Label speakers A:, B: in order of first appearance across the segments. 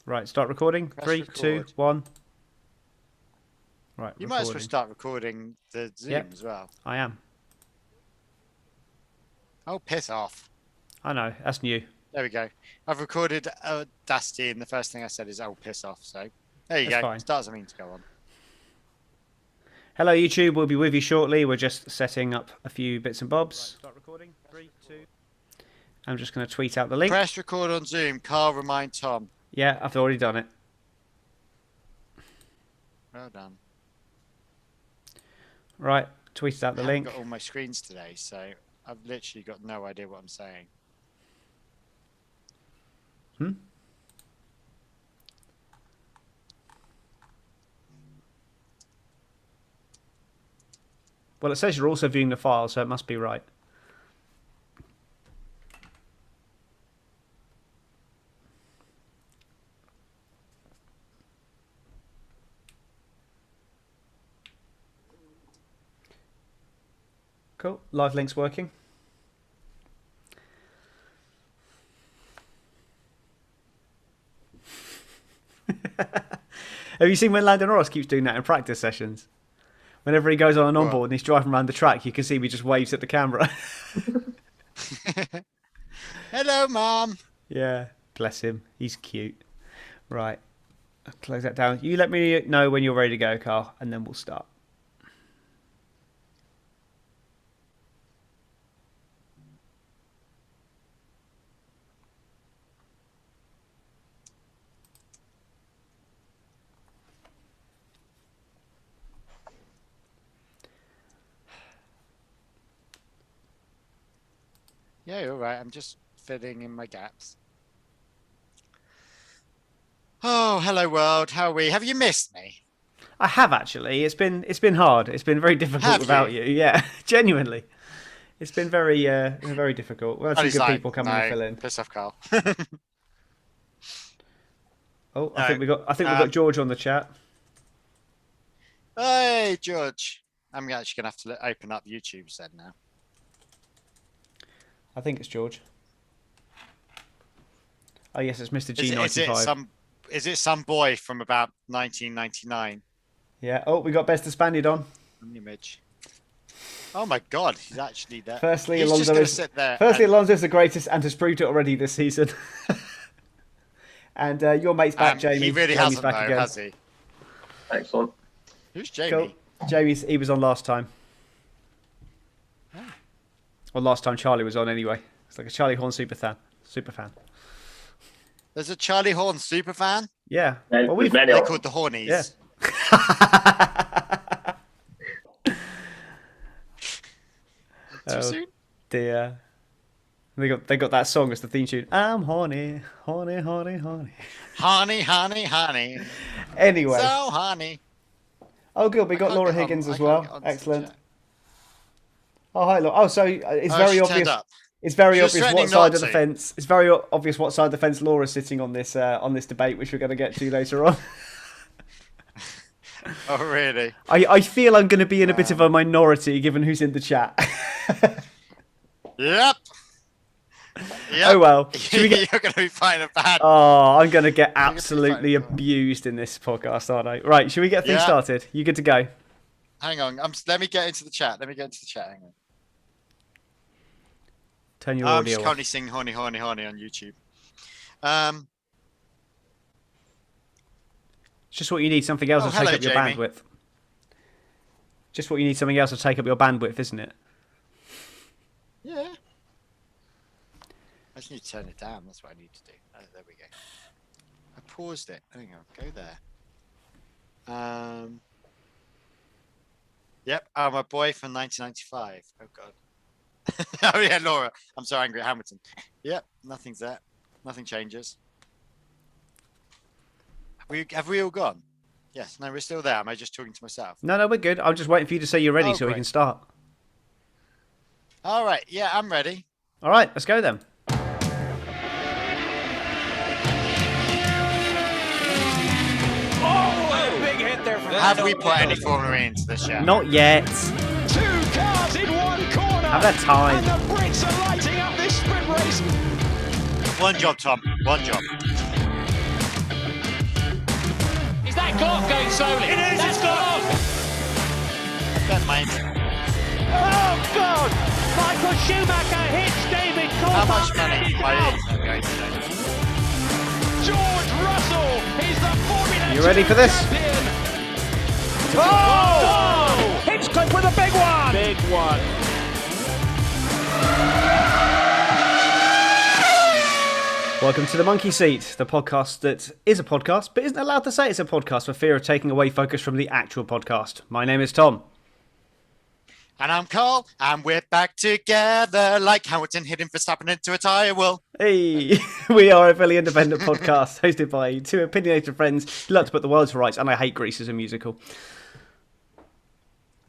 A: Right, start recording.
B: Press
A: 3,
B: record.
A: 2, 1. Right,
B: You might as well
A: recording.
B: start recording the Zoom
A: Yep.
B: as well.
A: I am.
B: Oh, piss off.
A: I know, that's new.
B: There we go. I've recorded Dusty, and the first thing I said is, oh, piss off. So there you
A: That's
B: go.
A: fine.
B: Start something to go on.
A: Hello YouTube, we'll be with you shortly. We're just setting up a few bits and bobs. Right, start recording. 3, 2. I'm just going to tweet out the link.
B: Press record on Zoom. Carl, remind Tom.
A: Yeah, I've already done it.
B: Well done.
A: Right, tweeted out the
B: I
A: link.
B: haven't got all my screens today, so I've literally got no idea what I'm saying.
A: Well, it says you're also viewing the file, so it must be right. Cool. Live link's working. Have you seen when Landon Norris keeps doing that in practice sessions? Whenever he goes on an onboard and he's driving around the track, you can see he just waves at the camera.
B: Hello, Mom.
A: Yeah, bless him. He's cute. Right, I'll close that down. You let me know when you're ready to go, Carl, and then we'll start.
B: Yeah, you're right. I'm just filling in my gaps. Oh, hello, world. How are we? Have you missed me?
A: I have actually. It's been hard. It's been very difficult
B: Have
A: without
B: you?
A: you. Yeah, genuinely. It's been very difficult. Well,
B: And
A: some
B: he's
A: good
B: like,
A: people coming
B: no,
A: to fill in.
B: piss off, Carl.
A: Oh, I
B: No,
A: think we've got George on the chat.
B: Hey, George. I'm actually going to have to open up YouTube then now.
A: I think it's George. Oh yes, it's Mr.
B: Is
A: G95.
B: is it some boy from about 1999?
A: Yeah. Oh, we got Best Spaniard on.
B: An image. Oh my God, he's actually there.
A: Firstly,
B: he's just
A: Alonso
B: going to
A: is
B: sit there.
A: Alonso's the greatest and has proved it already this season. And your mate's back, Jamie.
B: He really
A: Jamie's
B: hasn't,
A: back
B: though,
A: again.
B: has he?
C: Excellent.
B: Who's Jamie?
A: Cool. He was on last time.
B: Oh.
A: Well, last time Charlie was on anyway. It's like a Charlie Horn super fan.
B: There's a Charlie Horn super fan.
A: Yeah.
C: There's
A: Well,
C: many
B: They're
C: of
B: called the Hornies.
A: Yeah.
B: Too soon?
A: Dear. They got that song as the theme tune. I'm horny, horny, horny, horny.
B: Honey, honey, honey.
A: Anyway.
B: So honey.
A: Oh, good. We got
B: can't
A: Laura
B: get on-
A: Higgins
B: I
A: as
B: can't
A: well.
B: get onto the
A: Excellent.
B: chat.
A: Oh, hi, Laura. Oh, so it's
B: Oh,
A: very
B: she turned
A: obvious.
B: up.
A: It's very
B: She was
A: obvious what
B: threatening
A: side
B: not
A: of the
B: to.
A: fence. It's very obvious what side of the fence Laura's sitting on this debate, which we're going to get to later on.
B: Oh, really?
A: I feel I'm going to be in a bit of a minority given who's in the chat.
B: Yep.
A: Oh well. Should we get...
B: You're going to be fighting a bad.
A: Oh, I'm going to get
B: gonna be
A: absolutely
B: fighting for it.
A: abused in this podcast, aren't I? Right, should we get things
B: Yeah.
A: started? You good to go?
B: Hang on. Let me get into the chat. Hang on.
A: Turn your
B: I'm
A: audio
B: just
A: off.
B: currently singing Horny, Horny, Horny on YouTube.
A: It's just what you need, something else
B: Oh,
A: to take
B: hello,
A: up your
B: Jamie.
A: bandwidth. Just what you need, something else to take up your bandwidth, isn't it?
B: Yeah. I just need to turn it down. That's what I need to do. Oh, there we go. I paused it. Hang on. Go there. Yep. Oh, my boy from 1995. Oh, God. Oh, yeah, Laura. I'm so angry at Hamilton. Yep. Nothing's there. Nothing changes. Have we all gone? Yes. No, we're still there. Am I just talking to myself?
A: No, we're good. I'm just waiting for you to say you're ready
B: Oh,
A: so we
B: great.
A: can start.
B: All right. Yeah, I'm ready.
A: All right, let's go then.
B: Have we put any Formula E into this yet?
A: Not yet.
D: 2 cars in one corner.
A: Have that time.
D: And the Brits are lighting up this sprint race.
B: One job, Tom. One job.
D: slowly.
C: It is,
D: That's
C: it's gone.
B: Don't mind.
D: Oh, God. Michael Schumacher hits David
B: How
D: Coulthard.
B: much money my internet going today?
D: George Russell is the Formula
A: You ready for this?
D: champion.
C: Oh! Hinchcliffe with a big one.
D: Big one.
A: Welcome to the Monkeyseat, the podcast that is a podcast, but isn't allowed to say it's a podcast for fear of taking away focus from the actual podcast. My name is Tom.
B: And I'm Carl, and we're back together like Hamilton hitting Verstappen into a tyre wheel.
A: Hey, we are a fairly independent podcast hosted by two opinionated friends who like to put the world to rights, and I hate Grease as a musical.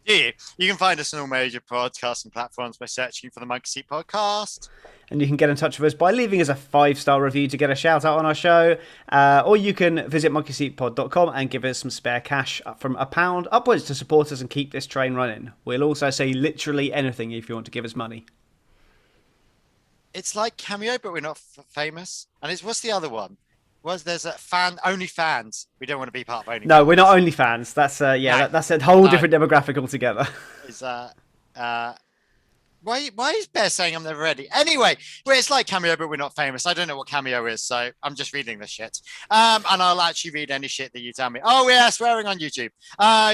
B: Yeah, you can find us on all major podcasting platforms by searching for the Monkeyseat podcast.
A: And you can get in touch with us by leaving us a 5-star review to get a shout out on our show. Or you can visit monkeyseatpod.com and give us some spare cash from £1 upwards to support us and keep this train running. We'll also say literally anything if you want to give us money.
B: It's like Cameo, but we're not famous. And what's the other one? There's a only fans. We don't want to be part of only.
A: No, we're not OnlyFans. That's that's a whole different demographic altogether.
B: Why is Bear saying I'm never ready? Anyway, well, it's like Cameo, but we're not famous. I don't know what Cameo is, so I'm just reading the shit. And I'll actually read any shit that you tell me. Oh, yeah, swearing on YouTube.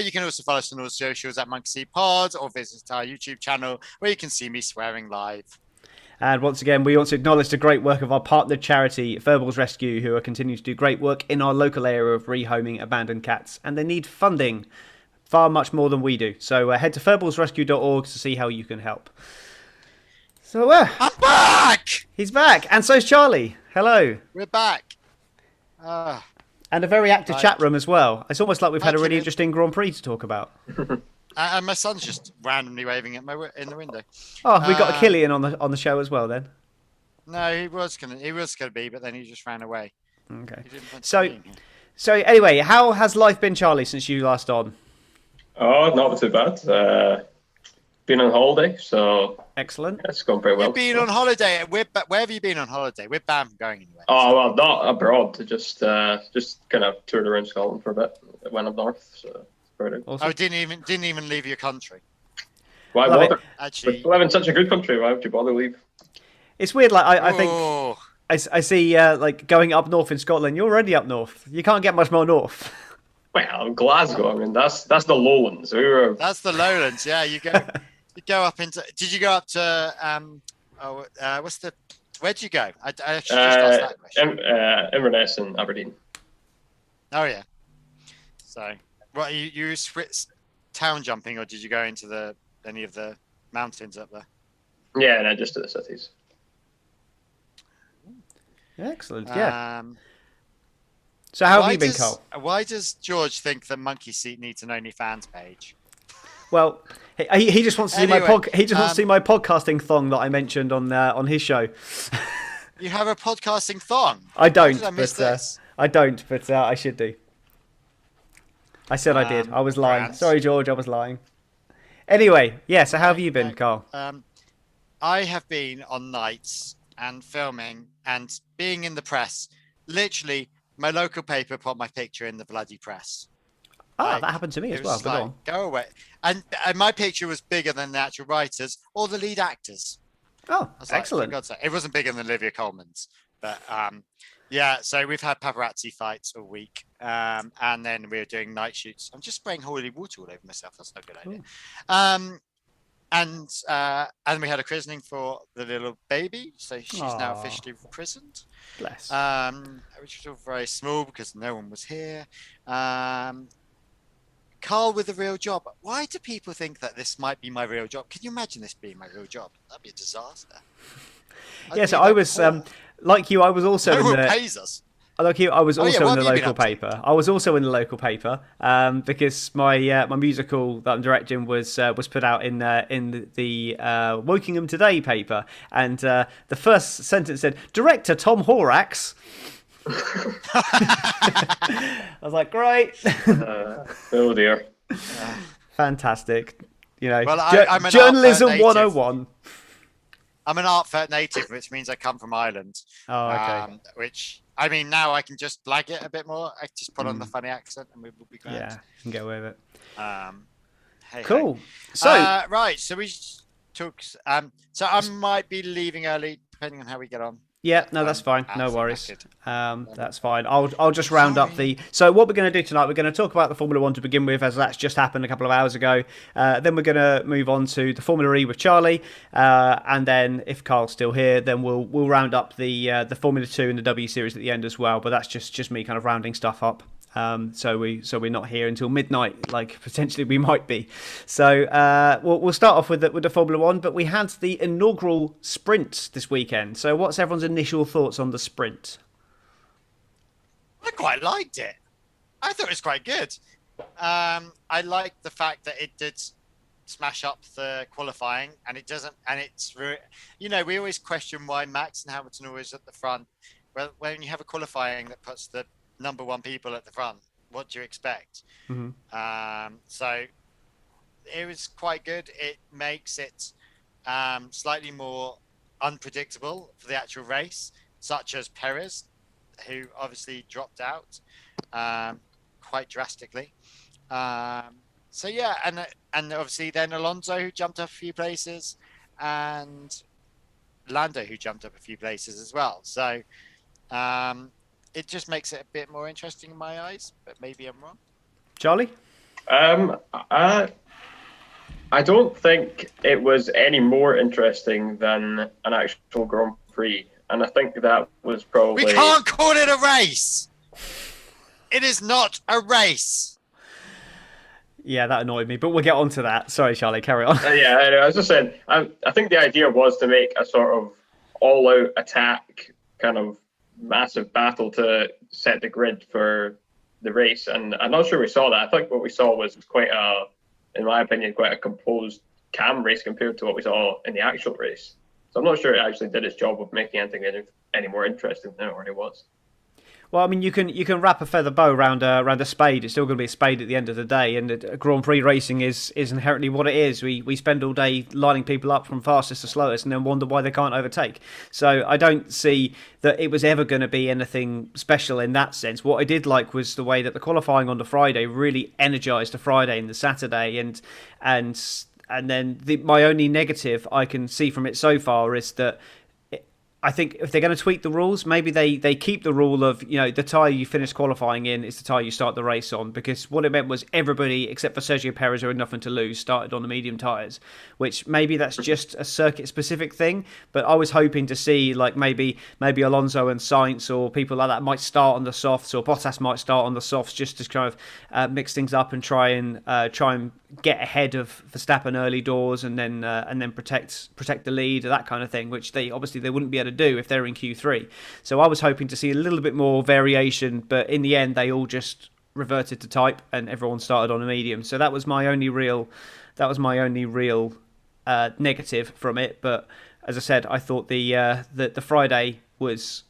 B: You can also follow us on all socials at Monkeyseat Pod or visit our YouTube channel where you can see me swearing live.
A: And once again, we want to acknowledge the great work of our partnered charity, Verbals Rescue, who are continuing to do great work in our local area of rehoming abandoned cats. And they need funding far much more than we do. So head to verbalsrescue.org to see how you can help. So
B: I'm back!
A: He's back, and so's Charlie. Hello.
B: We're back.
A: And a very active
B: Right.
A: chat room as well. It's almost like we've had a really
B: Actually-
A: interesting Grand Prix to talk about.
B: And my son's just randomly waving at in the window.
A: Oh, we got a Killian on the show as well then.
B: No, he was gonna be, but then he just ran away.
A: Okay.
B: He didn't fancy
A: So
B: being here.
A: so anyway, how has life been, Charlie, since you last on?
E: Oh, not too bad. Been on holiday, so
A: Excellent.
E: it's gone pretty well.
B: You've been on holiday. Where have you been on holiday? We're banned from going anywhere.
E: Oh well, not abroad. Just kind of toured around Scotland for a bit. Went up north, so it's pretty.
A: Awesome.
B: Oh, didn't even leave your country.
E: Why
A: Love
E: bother?
B: Actually,
E: We live in such a good country. Why would you bother leave?
A: It's weird, like I think
B: oh,
A: I see like going up north in Scotland, you're already up north. You can't get much more north.
E: Well, Glasgow. I mean, that's the lowlands. We were.
B: that's the lowlands. Yeah, you go up into. Did you go up to where'd you go? I actually just asked that question.
E: Inverness and Aberdeen.
B: Oh yeah. So, what you town jumping, or did you go into any of the mountains up there?
E: Yeah, no, just to the cities.
A: Excellent. Yeah.
B: Um,
A: So how have
B: why
A: you been,
B: does-
A: Carl?
B: Why does George think that Monkeyseat needs an OnlyFans page?
A: Well, he just wants to see my
B: Anyway,
A: he just wants to see my podcasting thong that I mentioned on his show.
B: You have a podcasting thong.
A: I don't,
B: How did I miss
A: but
B: this?
A: I should do. I said I did. I was lying.
B: Grant.
A: Sorry, George, I was lying. Anyway, yeah. So how have you been, Carl?
B: I have been on nights and filming and being in the press. Literally, my local paper put my picture in the bloody press.
A: Ah,
B: like,
A: that happened to me as
B: It
A: well.
B: was
A: But go
B: like,
A: on.
B: go away. And my picture was bigger than the actual writers or the lead actors.
A: Oh,
B: I was like,
A: excellent.
B: for God's sake. It wasn't bigger than Olivia Colman's, but yeah. So we've had paparazzi fights all week, and then we're doing night shoots. I'm just spraying holy water all over myself. That's not a good idea. And we had a christening for the little baby, so she's now
A: Aw.
B: officially christened.
A: Bless.
B: Which was all very small because no one was here. Carl with a real job. Why do people think that this might be my real job? Can you imagine this being my real job? That'd be a disaster.
A: Yeah, so I was like you. I was also
B: No
A: in
B: one
A: the
B: pays us.
A: like you. I was
B: Oh, yeah,
A: also
B: what
A: in the
B: have you been
A: local
B: up to?
A: paper. I was also in the local paper because my my musical that I'm directing was put out in the Wokingham Today paper, and the first sentence said director Tom Horax. I was like, great,
E: Oh dear.
A: fantastic. You know,
B: Well, I'm an
A: journalism
B: Art Fair native.
A: 101.
B: I'm an Art Fair native, which means I come from Ireland.
A: Oh, okay.
B: Which I mean, now I can just blag it a bit more. I just put on the funny accent and we will be glad.
A: Yeah, you can get away with it.
B: Hey,
A: Cool.
B: hey.
A: So
B: right, so we took. So I might be leaving early, depending on how we get on.
A: yeah, no, that's fine. No
B: absolutely
A: worries.
B: knackered.
A: That's fine. I'll just round up the. So what we're going to do tonight, we're going to talk about the Formula One to begin with, as that's just happened a couple of hours ago. Then we're going to move on to the Formula E with Charlie, and then if Carl's still here, then we'll round up the Formula 2 and the W Series at the end as well. But that's just me kind of rounding stuff up. So we're not here until midnight, like potentially we might be. So we'll start off with the Formula One, but we had the inaugural sprint this weekend. So what's everyone's initial thoughts on the sprint?
B: I quite liked it. I thought it was quite good. I liked the fact that it did smash up the qualifying, and it doesn't. And it's, we always question why Max and Hamilton are always at the front. Well, when you have a qualifying that puts the number one people at the front, what do you expect?
A: Mm-hmm.
B: So it was quite good. It makes it slightly more unpredictable for the actual race, such as Perez, who obviously dropped out quite drastically. So yeah, and obviously then Alonso, who jumped up a few places, and Lando, who jumped up a few places as well. So it just makes it a bit more interesting in my eyes, but maybe I'm wrong.
A: Charlie?
E: I don't think it was any more interesting than an actual Grand Prix, and I think that was probably...
B: We can't call it a race! It is not a race!
A: Yeah, that annoyed me, but we'll get on to that. Sorry, Charlie, carry on.
E: Yeah, I was just saying, I think the idea was to make a sort of all-out attack, kind of massive battle to set the grid for the race, and I'm not sure we saw that. I think what we saw was in my opinion, quite a composed, calm race compared to what we saw in the actual race. So I'm not sure it actually did its job of making anything any more interesting than it already was.
A: Well, I mean, you can wrap a feather bow around a spade. It's still going to be a spade at the end of the day, and Grand Prix racing is inherently what it is. We spend all day lining people up from fastest to slowest, and then wonder why they can't overtake. So I don't see that it was ever going to be anything special in that sense. What I did like was the way that the qualifying on the Friday really energised the Friday and the Saturday, and then my only negative I can see from it so far is that I think if they're going to tweak the rules, maybe they keep the rule of, the tyre you finish qualifying in is the tyre you start the race on, because what it meant was everybody except for Sergio Perez, who had nothing to lose, started on the medium tyres, which maybe that's just a circuit specific thing, but I was hoping to see like maybe Alonso and Sainz or people like that might start on the softs, or Bottas might start on the softs, just to kind of mix things up and try and get ahead of Verstappen early doors, and then protect the lead, that kind of thing, which they wouldn't be able to do if they're in Q3. So I was hoping to see a little bit more variation, but in the end they all just reverted to type and everyone started on a medium. So that was my only real negative from it. But as I said, I thought the Friday was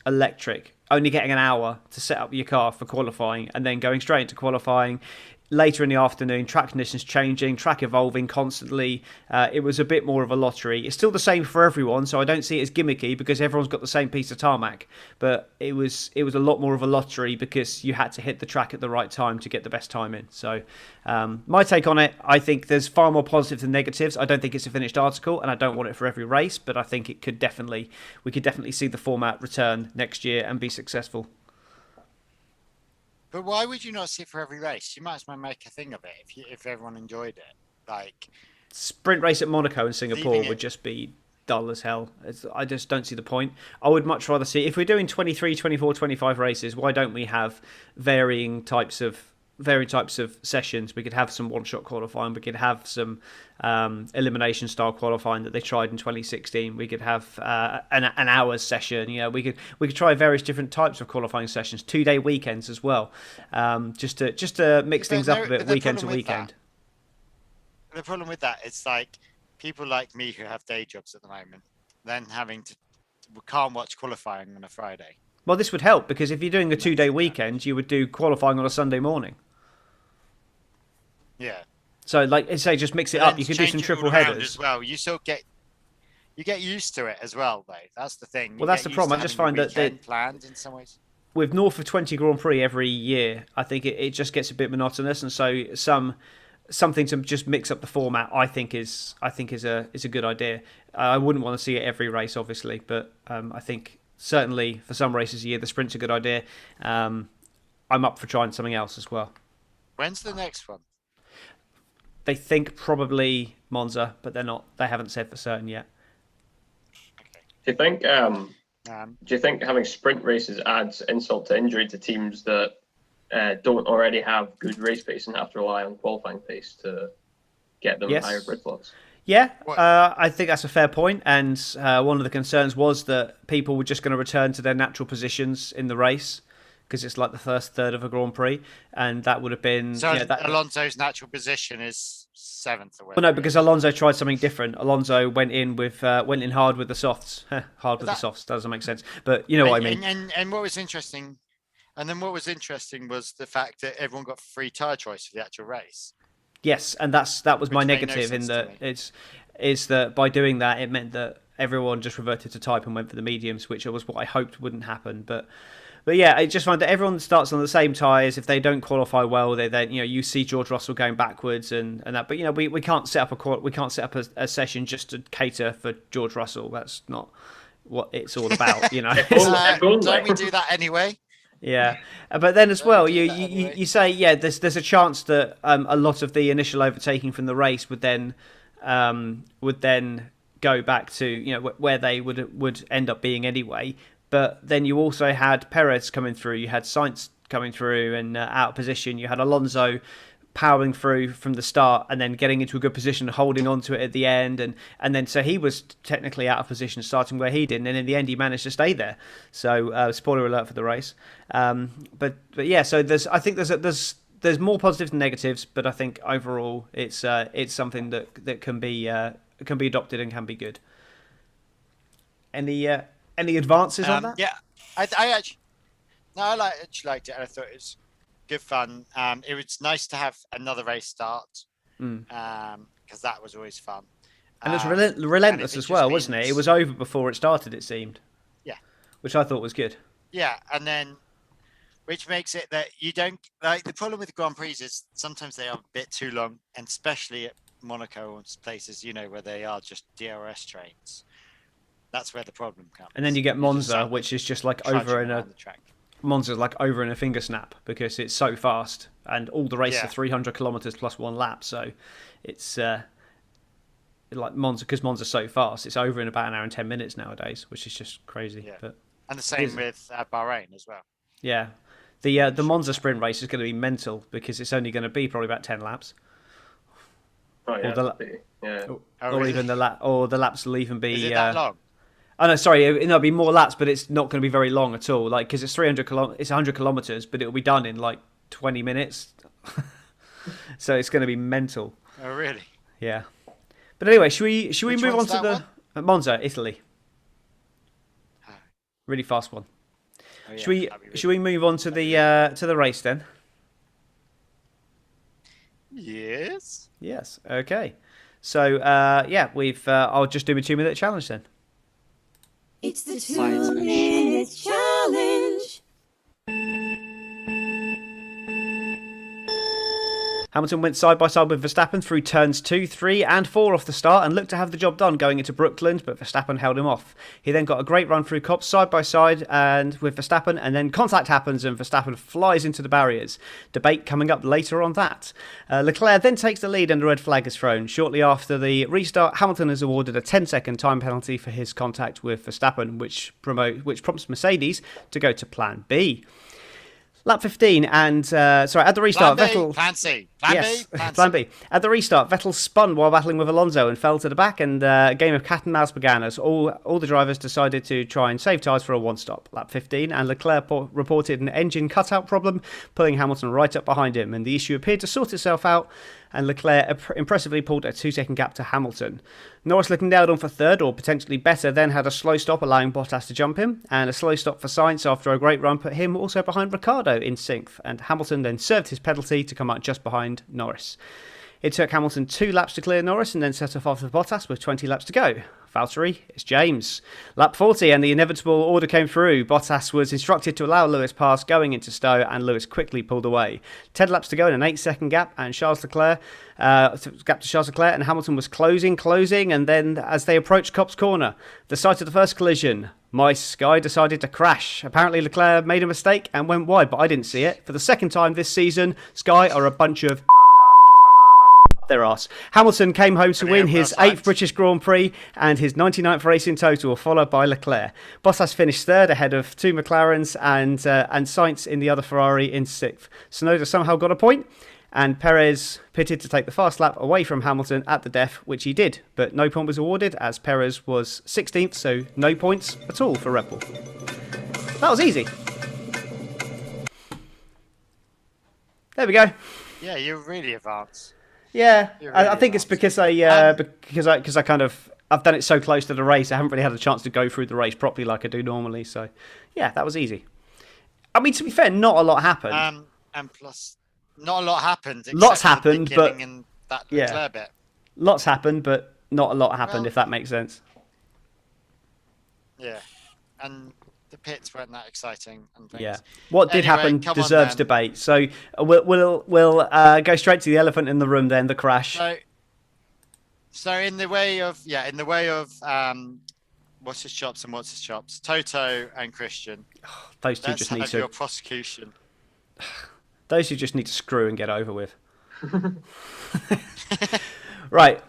A: electric. Only getting an hour to set up your car for qualifying and then going straight into qualifying. Later in the afternoon, track conditions changing, track evolving constantly. It was a bit more of a lottery. It's still the same for everyone, so I don't see it as gimmicky because everyone's got the same piece of tarmac. But it was a lot more of a lottery because you had to hit the track at the right time to get the best time in. So my take on it, I think there's far more positives than negatives. I don't think it's a finished article, and I don't want it for every race, but I think we could definitely see the format return next year and be successful.
B: But why would you not see it for every race? You might as well make a thing of it if everyone enjoyed it. Like,
A: sprint race at Monaco and Singapore would just be dull as hell. I just don't see the point. I would much rather see, if we're doing 23, 24, 25 races, why don't we have varying types of sessions? We could have some one-shot qualifying. We could have some elimination style qualifying that they tried in 2016. We could have an hour's session. We could try various different types of qualifying sessions, 2-day weekends as well, just to mix things up a bit, weekend to weekend.
B: The problem with that is like people like me who have day jobs at the moment, then we can't watch qualifying on a Friday.
A: Well, this would help because if you're doing a 2-day weekend, you would do qualifying on a Sunday morning.
B: Yeah.
A: So, like, say, just mix it up. You could do some triple headers
B: as well. You still get You get used to it as well, though. That's the thing.
A: Well, that's the problem. I just find that
B: planned in some ways.
A: With north of 20 Grand Prix every year, I think it just gets a bit monotonous, and so something to just mix up the format, I think is a good idea. I wouldn't want to see it every race, obviously, but I think certainly for some races a year, the sprint's a good idea. I'm up for trying something else as well.
B: When's the next one?
A: They think probably Monza, but they haven't said for certain yet.
B: Okay.
E: Do you think having sprint races adds insult to injury to teams that don't already have good race pace and have to rely on qualifying pace to get them higher grid slots?
A: Yeah, I think that's a fair point. And one of the concerns was that people were just going to return to their natural positions in the race because it's like the first third of a Grand Prix, and that would have been.
B: So Alonso's natural position is 7th.
A: Well, no, because Alonso tried something different. Alonso went in hard with the softs. Hard with the softs doesn't make sense, but you know what I mean.
B: And what was interesting, was the fact that everyone got free tyre choice for the actual race.
A: Yes, and that was my negative in that is that by doing that it meant that everyone just reverted to type and went for the mediums, which was what I hoped wouldn't happen. But yeah, I just find that everyone starts on the same tyres. If they don't qualify well, they then you see George Russell going backwards and that. But we can't set up a session just to cater for George Russell. That's not what it's all about,
B: Don't we do that anyway?
A: Yeah, but then as well, you say there's a chance that a lot of the initial overtaking from the race would then go back to where they would end up being anyway. But then you also had Perez coming through, you had Sainz coming through and out of position, you had Alonso powering through from the start and then getting into a good position, holding on to it at the end, and then so he was technically out of position starting where he did, and in the end he managed to stay there. So spoiler alert for the race. But yeah, so I think there's more positives than negatives, but I think overall it's something that can be adopted and can be good. Any advances on that?
B: Yeah, I actually liked it, and I thought it was good fun. It was nice to have another race start because that was always fun.
A: And it was relentless as well, wasn't it? It was over before it started, it seemed.
B: Yeah.
A: Which I thought was good.
B: Yeah, and then which makes it that you don't like the problem with the Grand Prix is sometimes they are a bit too long, and especially at Monaco or places where they are just DRS trains. That's where the problem comes.
A: And then you get Monza, which is just like over in a Monza's like over in a finger snap because it's so fast, and all the races are 300 kilometers plus one lap. So it's like Monza, because Monza's so fast, it's over in about an hour and 10 minutes nowadays, which is just crazy.
B: Yeah.
A: But
B: and the same with Bahrain as well.
A: Yeah, the Monza sprint race is going to be mental because it's only going to be probably about 10 laps.
E: Oh yeah,
A: or even the laps will even be.
B: Is it that long?
A: Oh no, sorry, it'll be more laps, but it's not going to be very long at all. Like because it's 100 kilometers, but it'll be done in like 20 minutes. So it's going to be mental.
B: Oh really?
A: Yeah. But anyway, should we move on to the Monza, Italy? Really fast one. Oh, yeah. Should we move on to the race then?
B: Yes.
A: Yes. Okay. So we've. I'll just do a 2-minute challenge then.
F: It's the 2-minute challenge.
A: Hamilton went side by side with Verstappen through turns 2, 3 and 4 off the start and looked to have the job done going into Brooklands, but Verstappen held him off. He then got a great run through Copse side by side and with Verstappen, and then contact happens and Verstappen flies into the barriers. Debate coming up later on that. Leclerc then takes the lead and a red flag is thrown. Shortly after the restart, Hamilton is awarded a 10-second time penalty for his contact with Verstappen, which prompts Mercedes to go to Plan B. Lap 15 and at the restart, Vettel. Plan B. At the restart, Vettel spun while battling with Alonso and fell to the back, and a game of cat and mouse began as all the drivers decided to try and save tyres for a one-stop. Lap 15, and Leclerc reported an engine cutout problem, pulling Hamilton right up behind him, and the issue appeared to sort itself out, and Leclerc impressively pulled a 2-second gap to Hamilton. Norris, looking nailed on for third, or potentially better, then had a slow stop allowing Bottas to jump him, and a slow stop for Sainz after a great run put him also behind Ricciardo in 6th, and Hamilton then served his penalty to come out just behind Norris. It took Hamilton 2 laps to clear Norris and then set off after Bottas with 20 laps to go. Valtteri, it's James. Lap 40 and the inevitable order came through. Bottas was instructed to allow Lewis pass going into Stowe and Lewis quickly pulled away. 10 laps to go in an 8-second gap and Charles Leclerc, and Hamilton was closing and then as they approached Copse Corner, the site of the first collision, my Sky decided to crash. Apparently Leclerc made a mistake and went wide, but I didn't see it. For the second time this season, Sky are a bunch of their arse. Hamilton came home to win his 8th British Grand Prix and his 99th race in total, followed by Leclerc. Bottas finished third ahead of 2 McLarens and Sainz in the other Ferrari in 6th. Tsunoda somehow got a point and Perez pitted to take the fast lap away from Hamilton at the DEF, which he did, but no point was awarded as Perez was 16th, so no points at all for Red Bull. That was easy. There we go.
B: Yeah, you're really advanced.
A: Yeah,
B: Really
A: I think it's because I've done it so close to the race. I haven't really had a chance to go through the race properly like I do normally. So, yeah, that was easy. I mean, to be fair, not a lot happened.
B: And plus, not a lot happened.
A: Lots
B: except for the
A: happened, but
B: beginning and that
A: yeah,
B: Leclerc bit.
A: Lots happened, but not a lot happened. If that makes sense.
B: Yeah, and the pits weren't that exciting and things.
A: Yeah, what did
B: Anyway,
A: happen
B: come on
A: deserves
B: then.
A: debate. So we'll go straight to the elephant in the room. Then the crash.
B: So in the way of what's his chops, Toto and Christian.
A: Those two
B: Let's
A: just need
B: have
A: to.
B: your prosecution.
A: Those who just need to screw and get over with. Right.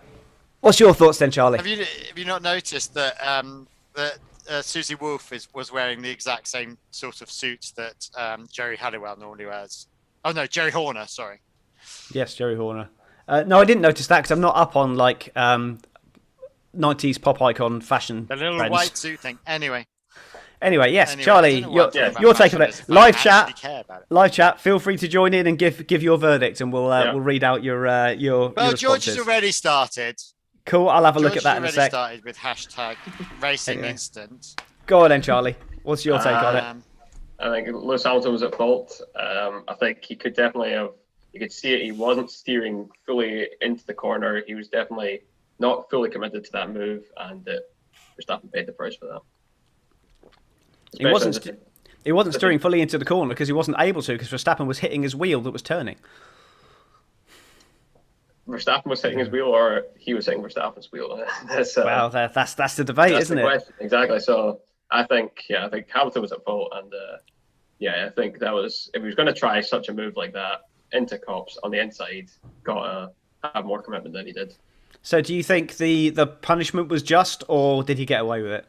A: What's your thoughts then, Charlie?
B: Have you not noticed that Susie Wolf was wearing the exact same sort of suit that Jerry Halliwell normally wears? Oh no, Jerry Horner. Sorry.
A: Yes, Jerry Horner. No, I didn't notice that because I'm not up on like 90s pop icon fashion.
B: The little
A: trends.
B: white suit thing. Anyway,
A: yes,
B: I
A: Charlie,
B: don't know what I'm talking
A: your
B: about
A: take on
B: fashion
A: it.
B: is, if I
A: Live
B: actually
A: chat.
B: care about it.
A: Live chat. Feel free to join in and give your verdict, and we'll read out your
B: Well,
A: your
B: George
A: responses.
B: has already started.
A: Cool. I'll have a look at that in a
B: George
A: sec.
B: already started with hashtag racing
A: Anyway.
B: instant.
A: Go on then, Charlie. What's your take on it?
E: I think Lewis Hamilton was at fault. I think he could definitely have. You could see it. He wasn't steering fully into the corner. He was definitely not fully committed to that move, and Verstappen paid the price for that.
A: He wasn't steering fully into the corner because he wasn't able to because Verstappen was hitting his wheel that was turning.
E: Verstappen was hitting his wheel, or he was hitting Verstappen's wheel. That's
A: the debate,
E: that's
A: isn't
E: the
A: it?
E: question. Exactly. So I think Hamilton was at fault, and I think that was if he was going to try such a move like that into Copse on the inside, got to have more commitment than he did.
A: So do you think the punishment was just, or did he get away with it?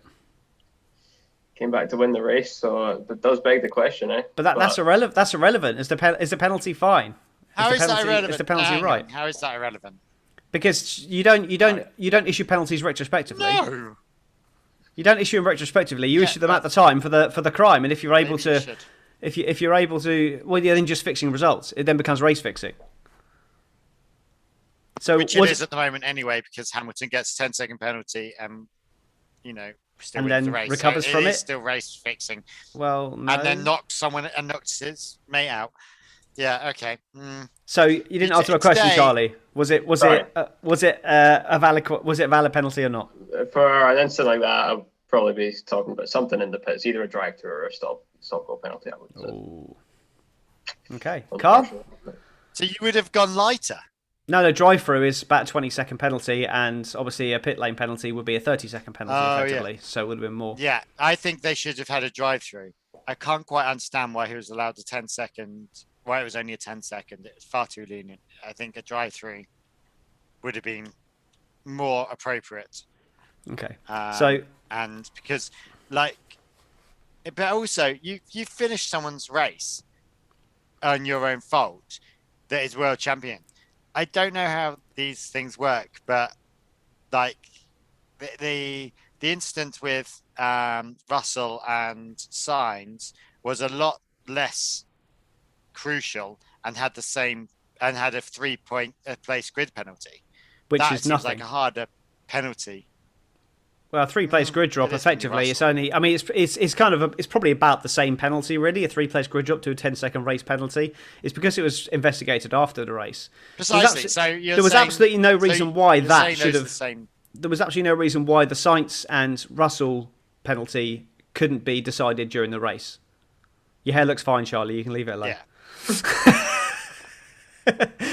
E: Came back to win the race, so that does beg the question, eh?
A: But that's irrelevant. That's irrelevant. Is the penalty fine?
B: How is that irrelevant?
A: Is the penalty
B: Hang
A: right?
B: on, how is that irrelevant?
A: Because you don't issue penalties retrospectively.
B: No.
A: You don't issue them retrospectively. You
B: Yeah,
A: issue them at the time for the crime, and if you're able
B: Maybe you
A: to,
B: should.
A: if you're able to, well, you're then just fixing results. It then becomes race fixing. So
B: Which it is at the moment anyway, because Hamilton gets a 10-second penalty and, still
A: And
B: wins
A: then
B: the race.
A: recovers
B: so
A: from
B: is
A: it?
B: still race fixing.
A: well, no.
B: And then knocks his mate out. Yeah, okay.
A: So you didn't answer my question,
B: Today-
A: Charlie. Was it a valid penalty or not?
E: For an incident like that, I'd probably be talking about something in the pits, either a drive-through or a stop goal penalty. I would say.
A: Ooh. Okay, Carl.
B: So you would have gone lighter.
A: No, drive-through is about a 20-second penalty, and obviously a pit lane penalty would be a 30-second penalty, effectively. So it would have been more.
B: Yeah, I think they should have had a drive-through. I can't quite understand why he was allowed a 10-second. Why it was only a 10-second. It's far too lenient. I think a drive-through would have been more appropriate.
A: Okay.
B: And because, but also you finished someone's race on your own fault that is world champion. I don't know how these things work, but the incident with Russell and Sainz was a lot less crucial and had a 3-point place grid penalty.
A: Which
B: that
A: is
B: seems
A: nothing.
B: like a harder penalty.
A: Well, a 3-place grid drop,
B: it is gonna be
A: effectively, it's
B: Russell.
A: only. I mean, it's kind of it's probably about the same penalty, really. A 3-place grid drop to a 10-second race penalty. It's because it was investigated after the race.
B: Precisely. So you're
A: there was
B: saying-
A: absolutely no reason why
B: you're
A: that
B: saying
A: should
B: those are
A: have.
B: the same
A: there was absolutely no reason why the Sainz and Russell penalty couldn't be decided during the race. Your hair looks fine, Charlie. You can leave it alone.
B: Yeah.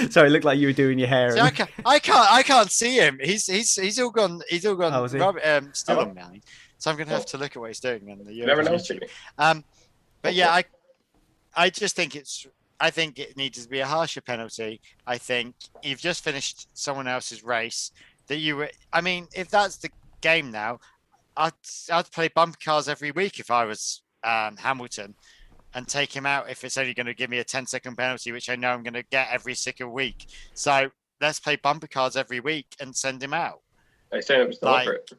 A: Sorry, it looked like you were doing your hair.
B: See, I can't see him. He's all gone. He's all gone.
A: Oh, is he?
B: Still on mine. So I'm going to have to look at what he's doing on the
E: Never noticed me.
B: But yeah, I just think I think it needs to be a harsher penalty. I think you've just finished someone else's race that you were. I mean, if that's the game now, I'd play bumper cars every week if I was Hamilton, and take him out if it's only going to give me a 10-second penalty, which I know I'm going to get every single week. So let's play bumper cars every week and send him out.
E: I saying it was deliberate.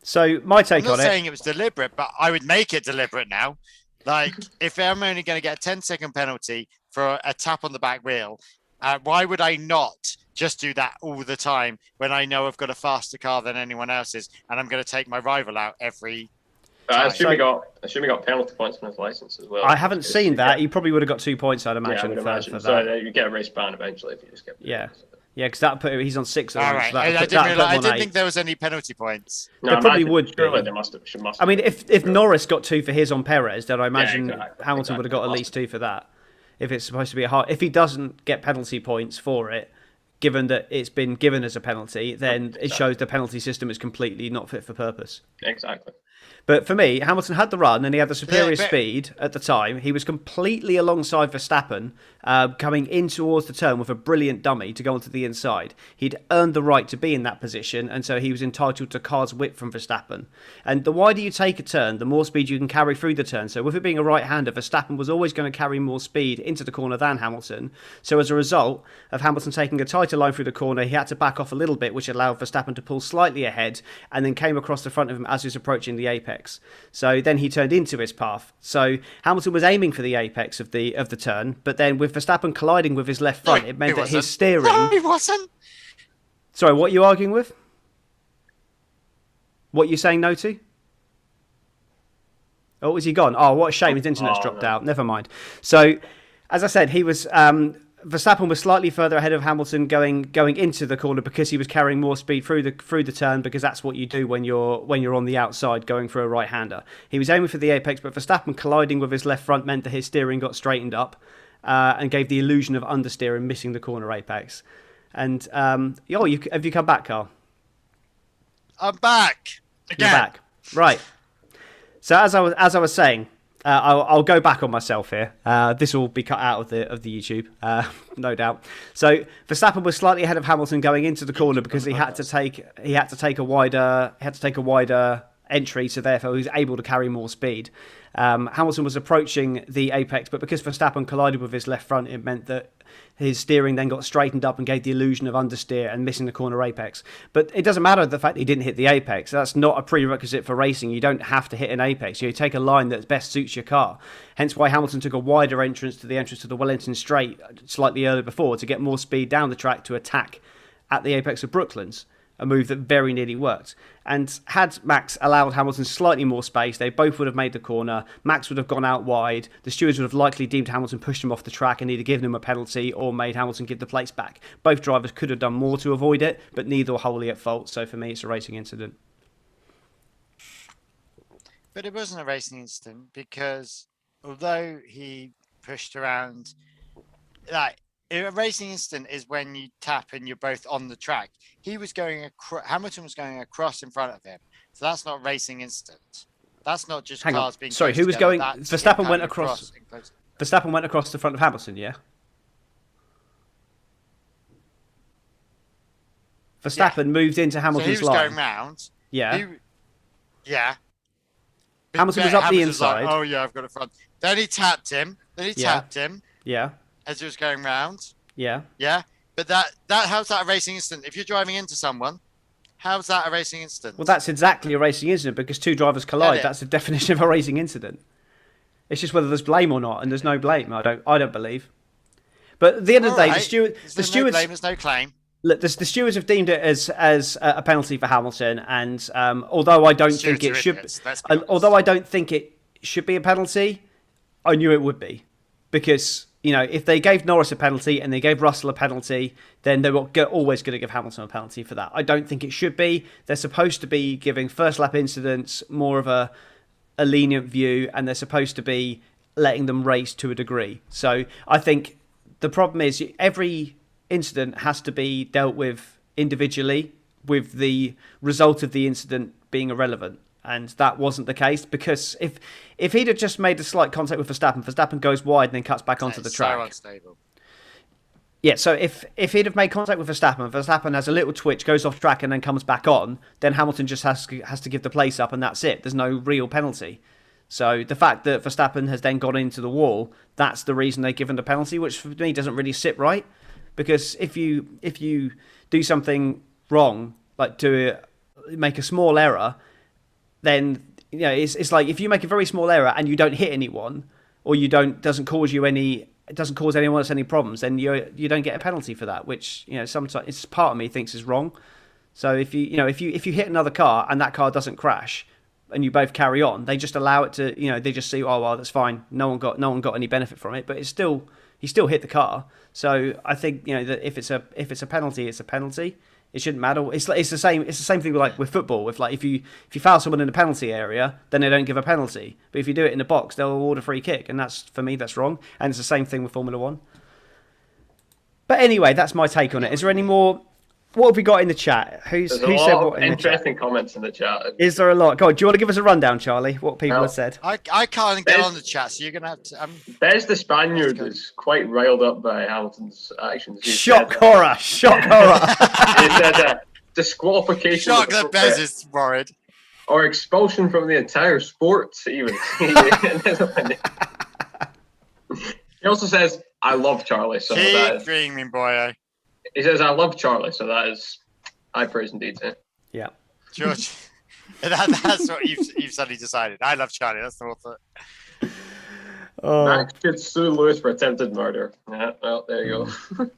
A: So my take
B: I'm
A: on
B: not
A: it.
B: saying it was deliberate, but I would make it deliberate now. Like, if I'm only going to get a 10-second penalty for a tap on the back wheel, why would I not just do that all the time when I know I've got a faster car than anyone else's and I'm going to take my rival out every
E: I
B: time?
E: assume he got penalty points on his license as well.
A: I haven't seen that. He probably would have got 2 points, I'd
E: Yeah, I
A: imagine,
E: would
A: for
E: imagine.
A: that.
E: So you get a race ban eventually if you just get.
A: Yeah. Yeah, because that put he's on 6 at the
B: All
A: moment,
B: right.
A: so
B: I didn't think there was any penalty points.
E: No,
A: There probably
E: imagine-
A: would be.
E: Surely there must have.
A: I mean, if Norris got 2 for his on Perez, then I imagine
E: exactly,
A: Hamilton would have got at
E: exactly.
A: least 2 for that. If it's supposed to be a hard, if he doesn't get penalty points for it, given that it's been given as a penalty, then it shows the penalty system is completely not fit for purpose.
E: Exactly.
A: But for me, Hamilton had the run and he had the superior
B: Yeah, but-
A: speed at the time. He was completely alongside Verstappen, coming in towards the turn with a brilliant dummy to go onto the inside. He'd earned the right to be in that position, and so he was entitled to car's width from Verstappen. And the wider you take a turn, the more speed you can carry through the turn. So with it being a right-hander, Verstappen was always going to carry more speed into the corner than Hamilton. So as a result of Hamilton taking a tighter line through the corner, he had to back off a little bit, which allowed Verstappen to pull slightly ahead, and then came across the front of him as he was approaching the apex. So then he turned into his path. So Hamilton was aiming for the apex of the turn, but then with Verstappen colliding with his left front, it meant that his steering.
B: No, he wasn't.
A: Sorry, what are you arguing with? What are you saying no to? Oh, is he gone? Oh, what a shame. His internet's dropped out. Never mind. So, as I said, he was Verstappen was slightly further ahead of Hamilton going into the corner because he was carrying more speed through the turn, because that's what you do when you're on the outside going for a right-hander. He was aiming for the apex, but Verstappen colliding with his left front meant that his steering got straightened up and gave the illusion of understeer and missing the corner apex. And have you come back, Carl?
B: I'm back again.
A: You're back, right? So as I was saying, I'll go back on myself here. This will be cut out of the YouTube, no doubt. So Verstappen was slightly ahead of Hamilton going into the corner because he had to take a wider entry, so therefore he was able to carry more speed. Hamilton was approaching the apex, but because Verstappen collided with his left front, it meant that his steering then got straightened up and gave the illusion of understeer and missing the corner apex. But it doesn't matter the fact that he didn't hit the apex. That's not a prerequisite for racing. You don't have to hit an apex. You take a line that best suits your car. Hence why Hamilton took a wider entrance to the Wellington Straight slightly earlier before to get more speed down the track to attack at the apex of Brooklands. A move that very nearly worked. And had Max allowed Hamilton slightly more space, they both would have made the corner. Max would have gone out wide. The stewards would have likely deemed Hamilton pushed him off the track and either given him a penalty or made Hamilton give the place back. Both drivers could have done more to avoid it, but neither were wholly at fault. So for me, it's a racing incident.
B: But it wasn't a racing incident because although he pushed around, like, a racing incident is when you tap and you're both on the track. He was going Hamilton was going across in front of him, so that's not a racing incident. That's not just
A: Hang on.
B: cars being.
A: Sorry, who was
B: together.
A: going?
B: That's
A: Verstappen
B: him
A: went
B: coming
A: across.
B: and close.
A: Verstappen went across the front of Hamilton. Yeah. Verstappen moved into
B: So
A: Hamilton's
B: he was
A: line.
B: going round.
A: Yeah.
B: Yeah.
A: Hamilton was up the
B: Hamilton was like,
A: inside.
B: oh yeah, I've got a front. Then he tapped him.
A: Yeah.
B: As he was going round.
A: Yeah.
B: Yeah. But that how's that a racing incident? If you're driving into someone, how's that a racing incident?
A: Well, that's exactly a racing incident because two drivers collide. That's the definition of a racing incident. It's just whether there's blame or not, and there's no blame. I don't believe. But at the end of the day, the stewards.
B: No blame, there's no claim.
A: Look, the stewards have deemed it as a penalty for Hamilton, and although I don't think it should, be a penalty, I knew it would be. because if they gave Norris a penalty and they gave Russell a penalty, then they were always going to give Hamilton a penalty for that. I don't think it should be. They're supposed to be giving first lap incidents more of a lenient view, and they're supposed to be letting them race to a degree. So I think the problem is every incident has to be dealt with individually, with the result of the incident being irrelevant. And that wasn't the case, because if he'd have just made a slight contact with Verstappen goes wide and then cuts back onto the track.
B: So unstable.
A: Yeah, so if he'd have made contact with Verstappen has a little twitch, goes off track and then comes back on, then Hamilton just has to give the place up and that's it. There's no real penalty. So the fact that Verstappen has then gone into the wall, that's the reason they've given the penalty, which for me doesn't really sit right. Because if you do something wrong, like make a small error, then it's like if you make a very small error and you don't hit anyone, or doesn't cause anyone else any problems, then you don't get a penalty for that, which sometimes it's part of me thinks is wrong. So if you hit another car and that car doesn't crash and you both carry on, they just allow it to, they just see, oh well, that's fine, no one got any benefit from it, but he still hit the car. So I think that if it's a penalty, it's a penalty. It shouldn't matter. It's the same thing with football. If you foul someone in the penalty area, then they don't give a penalty. But if you do it in the box, they'll award a free kick, and for me that's wrong. And it's the same thing with Formula One. But anyway, that's my take on it. Is there any more? What have we got in the chat? Who said what?
E: Interesting comments in the chat.
A: Is there a lot? God, do you want to give us a rundown, Charlie? What people have said?
B: I can't get on the chat, so you're gonna have to.
E: Bez the Spaniard is quite riled up by Hamilton's actions.
A: Shock horror! He
E: said disqualification.
B: Shock that Bez is worried.
E: Or expulsion from the entire sport, even. He also says, "I love Charlie." So
B: keep dreaming, boyo.
E: He says, "I love Charlie," so that is high praise indeed.
A: Yeah,
B: George, that's what you've suddenly decided. I love Charlie. That's the author.
E: Max should sue Lewis for attempted murder. Yeah, well, there you go.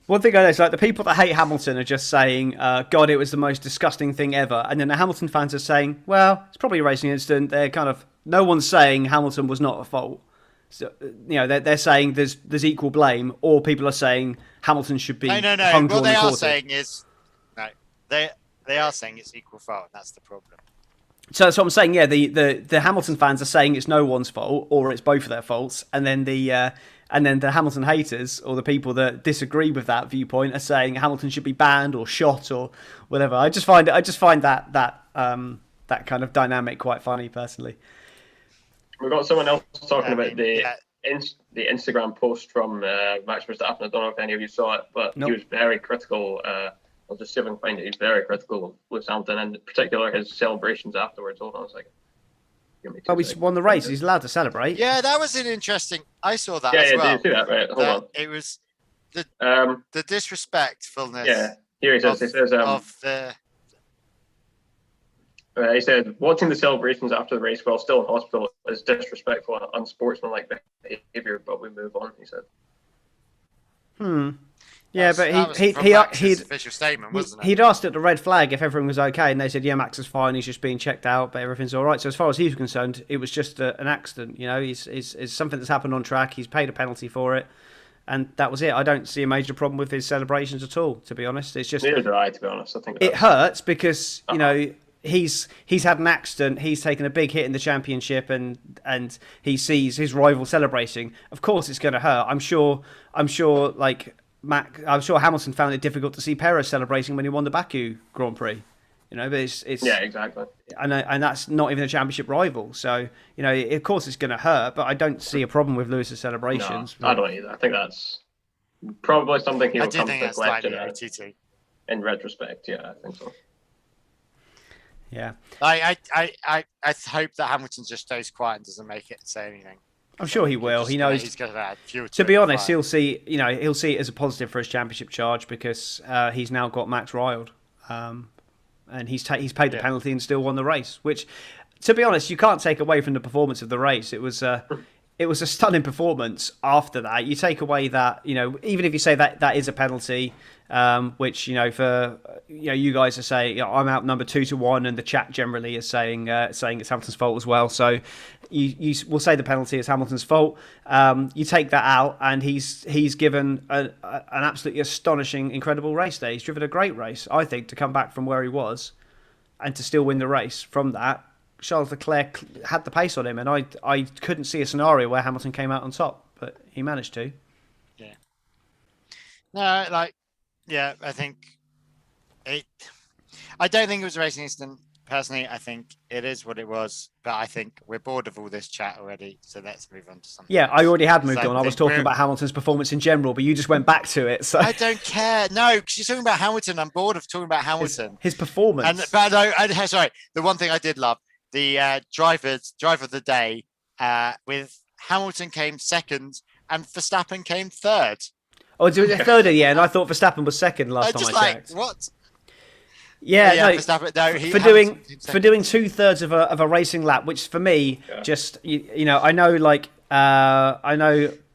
A: One thing I know is the people that hate Hamilton are just saying, "God, it was the most disgusting thing ever," and then the Hamilton fans are saying, "Well, it's probably a racing incident." They're no one's saying Hamilton was not at fault. So, they're saying there's equal blame, or people are saying Hamilton should be hung, drawn,
B: What they
A: and
B: are
A: quartered.
B: saying is, they are saying it's equal fault. That's the problem.
A: So that's what I'm saying. Yeah, the Hamilton fans are saying it's no one's fault, or it's both of their faults, and then the Hamilton haters, or the people that disagree with that viewpoint, are saying Hamilton should be banned or shot or whatever. I just find that kind of dynamic quite funny, personally.
E: We've got someone else talking about the Instagram post from Max Verstappen. I don't know if any of you saw it, but He was very critical. I'll just see if I can find it. He's very critical of Lewis Hamilton, and in particular his celebrations afterwards. Hold on a second.
A: He's won the race. He's allowed to celebrate.
B: Yeah, that was an interesting. I saw that as well.
E: Yeah, did you see that? Right, hold on.
B: It was the disrespectfulness.
E: Yeah, here he says. He says he said, "Watching the celebrations after the race while still in hospital is disrespectful and unsportsmanlike behaviour, but we move on," he said.
A: Yeah, but
B: he'd official statement, wasn't it?
A: He'd asked at the red flag if everything was okay, and they said, "Yeah, Max is fine. He's just being checked out, but everything's all right." So as far as he was concerned, it was just an accident. It's something that's happened on track. He's paid a penalty for it, and that was it. I don't see a major problem with his celebrations at all. To be honest, it's just
E: neither do I. To be honest, I think
A: it hurts because he's had an accident. He's taken a big hit in the championship, and he sees his rival celebrating. Of course, it's going to hurt. I'm sure. I'm sure Hamilton found it difficult to see Perez celebrating when he won the Baku Grand Prix. But it's
E: yeah, exactly.
A: And that's not even a championship rival. So of course it's going to hurt, but I don't see a problem with Lewis's celebrations.
E: No, I don't either. I think that's probably something he'll come to question in retrospect. Yeah, I think so.
A: Yeah.
B: I hope that Hamilton just stays quiet and doesn't say anything.
A: I'm sure he will. He knows.
B: He's going to add fuel
A: to be honest, he'll see. He'll see it as a positive for his championship charge because he's now got Max riled, and he's paid the penalty and still won the race. Which, to be honest, you can't take away from the performance of the race. It was it was a stunning performance after that. You take away that, even if you say that is a penalty, which, for, you guys are saying, I'm outnumbered 2-1, and the chat generally is saying it's Hamilton's fault as well. So you will say the penalty is Hamilton's fault. You take that out, and he's given an absolutely astonishing, incredible race there. He's driven a great race, I think, to come back from where he was and to still win the race from that. Charles Leclerc had the pace on him, and I couldn't see a scenario where Hamilton came out on top, but he managed to.
B: Yeah. No, I think I don't think it was a racing incident. Personally, I think it is what it was, but I think we're bored of all this chat already, so let's move on to something.
A: Yeah, I already had moved on. I was talking about Hamilton's performance in general, but you just went back to it. So
B: I don't care. No, because you're talking about Hamilton. I'm bored of talking about Hamilton.
A: His performance.
B: Sorry, the one thing I did love, the driver of the day, with Hamilton came second and Verstappen came third.
A: Oh, it was third at the end. I thought Verstappen was second last time I checked.
B: What?
A: Yeah,
B: Verstappen, no,
A: for doing 2/3 of a racing lap, which for me, just I know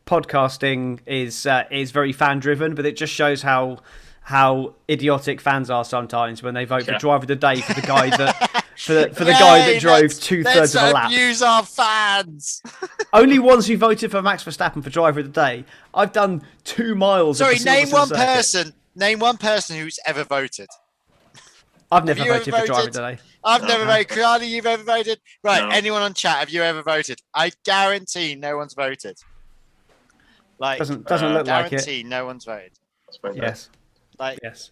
A: podcasting is very fan driven, but it just shows how idiotic fans are sometimes when they vote for driver of the day for the guy that for the guy that drove 2/3 of a lap.
B: Let's abuse our fans.
A: Only ones who voted for Max Verstappen for driver of the day. I've done 2 miles.
B: Sorry,
A: of
B: name one
A: circuit.
B: person. Name one person who's ever voted.
A: I've never voted for driver of the day.
B: I've never voted. Kriani, you've ever voted? Right.
E: No.
B: Anyone on chat, have you ever voted? I guarantee no one's voted.
A: Doesn't look like it.
B: Guarantee no one's voted.
A: Yes.
B: Yes.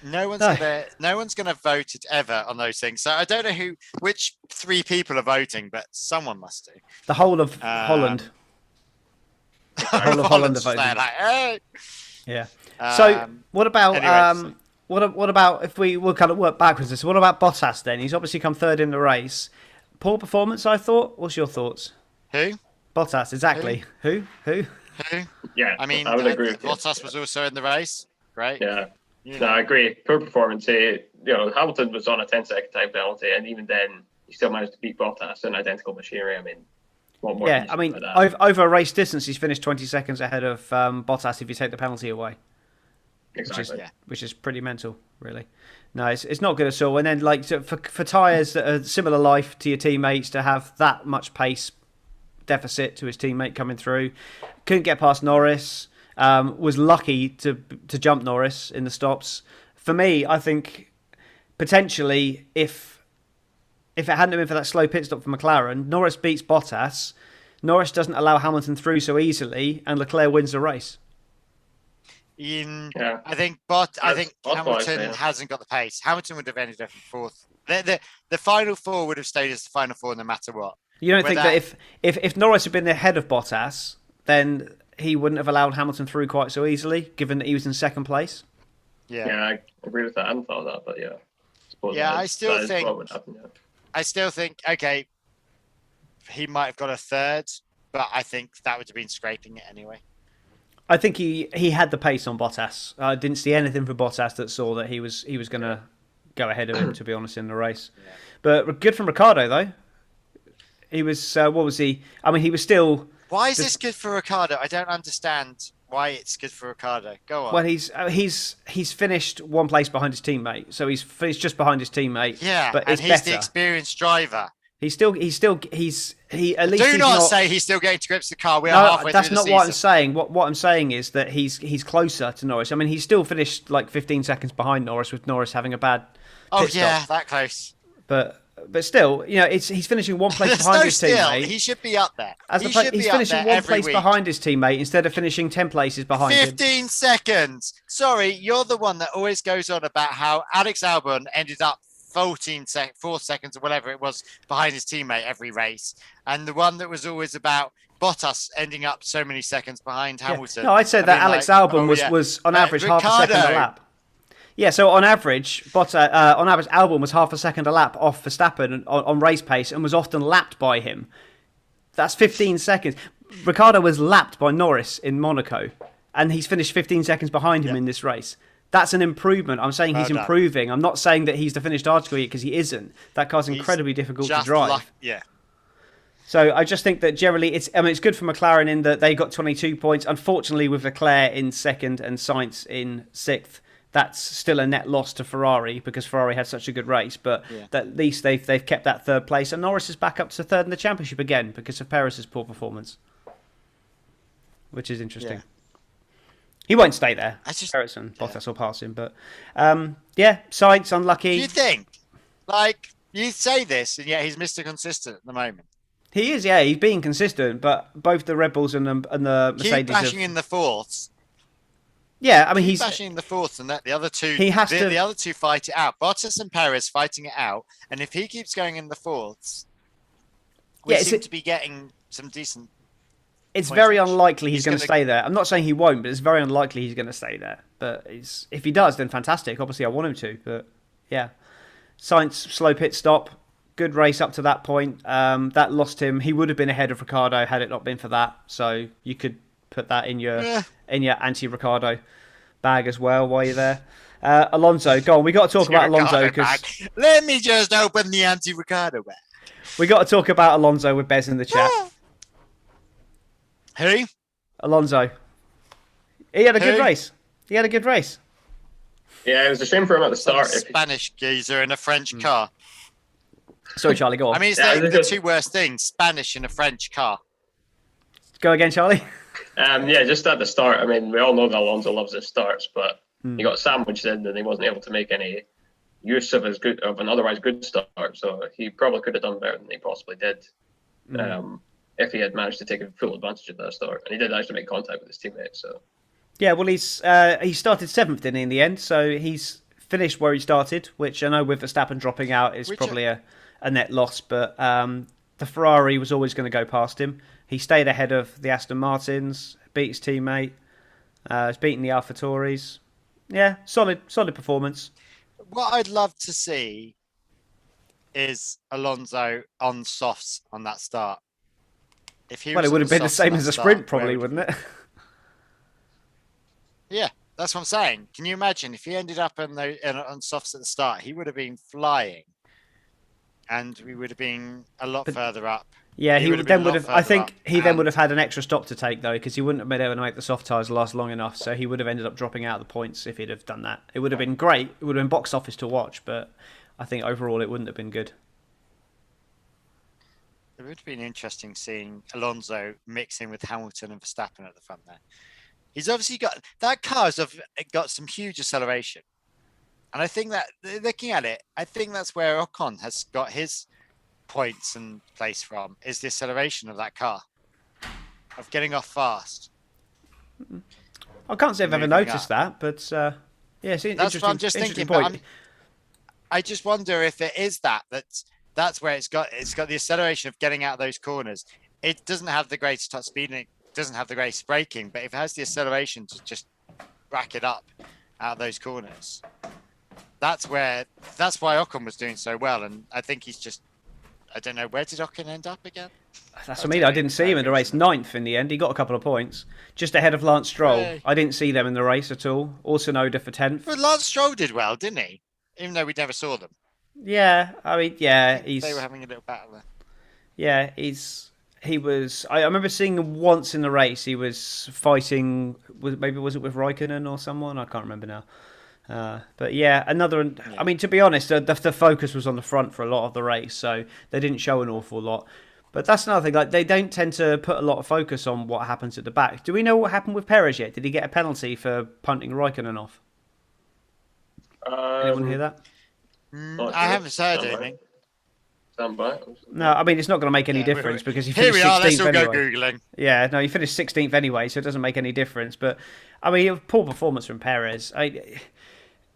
B: No one's gonna vote it ever on those things. So I don't know which 3 people are voting, but someone must do.
A: The whole of Holland. The whole of Holland are voting.
B: Hey.
A: Yeah. So what about
B: anyway,
A: what about if will kind of work backwards? So what about Bottas then? He's obviously come third in the race. Poor performance, I thought. What's your thoughts?
B: Who?
A: Bottas, exactly. Who?
E: Yeah,
B: I mean,
E: I would agree with you.
B: Bottas was also in the race. Great.
E: Yeah. No, I agree. Poor performance. Hamilton was on a 10-second time penalty, and even then, he still managed to beat Bottas in identical machinery. I mean, what more?
A: Yeah, I mean, over a race distance, he's finished 20 seconds ahead of Bottas if you take the penalty away.
E: Exactly.
A: Which is pretty mental, really. No, it's not good at all. And then, for tyres that are similar life to your teammates, to have that much pace deficit to his teammate coming through, couldn't get past Norris. Was lucky to jump Norris in the stops. For me, I think potentially if it hadn't been for that slow pit stop for McLaren, Norris beats Bottas. Norris doesn't allow Hamilton through so easily, and Leclerc wins the race.
B: I think Hamilton hasn't got the pace. Hamilton would have ended up in 4th. The final 4 would have stayed as the final 4 no matter what.
A: You don't think that if Norris had been ahead of Bottas, then he wouldn't have allowed Hamilton through quite so easily, given that he was in second place?
E: Yeah, I agree with that. I hadn't thought of that, but yeah.
B: I still think, okay, he might have got a 3rd, but I think that would have been scraping it anyway.
A: I think he had the pace on Bottas. I didn't see anything for Bottas that saw that he was going to go ahead of him, to be honest, in the race. Yeah. But good from Ricciardo, though. He was, what was he? I mean, he was still...
B: Why is this good for Ricciardo? I don't understand why it's good for Ricciardo. Go on.
A: Well, he's finished 1 place behind his teammate, so he's finished just behind his teammate.
B: Yeah,
A: but
B: and he's the experienced driver.
A: He at least.
B: Do not say he's still getting to grips with the car. We are halfway through the season.
A: That's not what I'm saying. What I'm saying is that he's closer to Norris. I mean, he's still finished 15 seconds behind Norris, with Norris having a bad pit stop.
B: That close.
A: But still, he's finishing 1 place behind his teammate.
B: He should be up there.
A: He's finishing 1 place behind his teammate instead of finishing 10 places behind
B: 15 seconds. Sorry, you're the one that always goes on about how Alex Albon ended up 4 seconds or whatever it was behind his teammate every race, and the one that was always about Bottas ending up so many seconds behind Hamilton.
A: No, I'd say that Alex Albon was on average half a second a lap. Yeah, so on average, Albon was half a second a lap off Verstappen on race pace and was often lapped by him. That's 15 seconds. Ricciardo was lapped by Norris in Monaco, and he's finished 15 seconds behind him in this race. That's an improvement. I'm saying he's improving. I'm not saying that he's the finished article yet, because he isn't. That car's incredibly difficult to drive. So I just think that generally it's good for McLaren in that they got 22 points. Unfortunately, with Leclerc in second and Sainz in sixth, that's still a net loss to Ferrari because Ferrari had such a good race. But at least they've kept that third place, and Norris is back up to third in the championship again because of Perez's poor performance, which is interesting.
B: Yeah.
A: He won't stay there. Perez and Bottas will pass him, but Sainz unlucky.
B: Do you think, like, you say this, and yet he's Mr. Consistent at the moment?
A: He is, yeah. He's being consistent, but both the Red Bulls and the Mercedes
B: keep bashing in the fourths.
A: Yeah, I mean he's
B: bashing in the fourths, and that the other two.
A: The
B: other two fight it out. Bottas and Perez fighting it out, and if he keeps going in the fourths, we seem to be getting some decent.
A: It's very unlikely he's going to stay there. I'm not saying he won't, but it's very unlikely he's going to stay there. But if he does, then fantastic. Obviously, I want him to, but yeah. Sainz slow pit stop. Good race up to that point. That lost him. He would have been ahead of Ricciardo had it not been for that. So you could put that in your anti-Ricciardo bag as well while you're there. Alonso, go on. We got to talk about Alonso because
B: let me just open the anti-Ricciardo bag.
A: We got to talk about Alonso with Bez in the chat.
B: Who?
A: Alonso. He had a good race. Yeah,
E: it was a shame for him at the start.
B: Spanish geezer in a French car.
A: Sorry, Charlie, go on.
B: I mean, it's the two worst things, Spanish in a French car.
A: Go again, Charlie.
E: Just at the start. I mean, we all know that Alonso loves his starts, but he got sandwiched in and he wasn't able to make any use of an otherwise good start. So he probably could have done better than he possibly did if he had managed to take full advantage of that start. And he did actually make contact with his teammates. So
A: yeah, well, he started seventh in the end, so he's finished where he started, which I know with Verstappen dropping out is probably a net loss, but the Ferrari was always going to go past him. He stayed ahead of the Aston Martins, beat his teammate, has beaten the AlphaTauris. Yeah, solid performance.
B: What I'd love to see is Alonso on softs on that start.
A: It would have been the same as a sprint, probably, wouldn't it?
B: Yeah, that's what I'm saying. Can you imagine if he ended up on softs at the start? He would have been flying, and we would have been a lot further up.
A: Yeah, he would have. I think he then would have had an extra stop to take though, because he wouldn't have been able to make the soft tyres last long enough. So he would have ended up dropping out of the points if he'd have done that. It would have been great. It would have been box office to watch, but I think overall it wouldn't have been good.
B: It would have been interesting seeing Alonso mixing with Hamilton and Verstappen at the front there. He's obviously got that car's got some huge acceleration, and I think that looking at it, I think that's where Ocon has got his points and place from is the acceleration of that car, of getting off fast.
A: I can't say I've ever noticed that, but it's an
B: that's what I'm just thinking. But I just wonder if it is that's where it's got the acceleration of getting out of those corners. It doesn't have the greatest top speed and it doesn't have the greatest braking, but if it has the acceleration to just rack it up out of those corners, that's why Ocon was doing so well. And I think he's just, I don't know, where did Ocon end up again?
A: That's what I mean. I didn't see him in the race. Ninth in the end. He got a couple of points. Just ahead of Lance Stroll.
B: Hey.
A: I didn't see them in the race at all. Also Noda for 10th.
B: But Lance Stroll did well, didn't he? Even though we never saw them.
A: Yeah, I mean, yeah.
B: They were having a little battle there.
A: Yeah, he was... I remember seeing him once in the race. He was fighting... Maybe was it with Raikkonen or someone? I can't remember now. But yeah, another... Yeah. I mean, to be honest, the focus was on the front for a lot of the race, so they didn't show an awful lot. But that's another thing. Like, they don't tend to put a lot of focus on what happens at the back. Do we know what happened with Perez yet? Did he get a penalty for punting Raikkonen off? Anyone hear that?
B: I haven't heard anything.
A: No, I mean, it's not going to make any difference because he finished 16th
B: Here we are, let's all
A: anyway.
B: go Googling.
A: Yeah, no, he finished 16th anyway, so it doesn't make any difference. But, I mean, poor performance from Perez.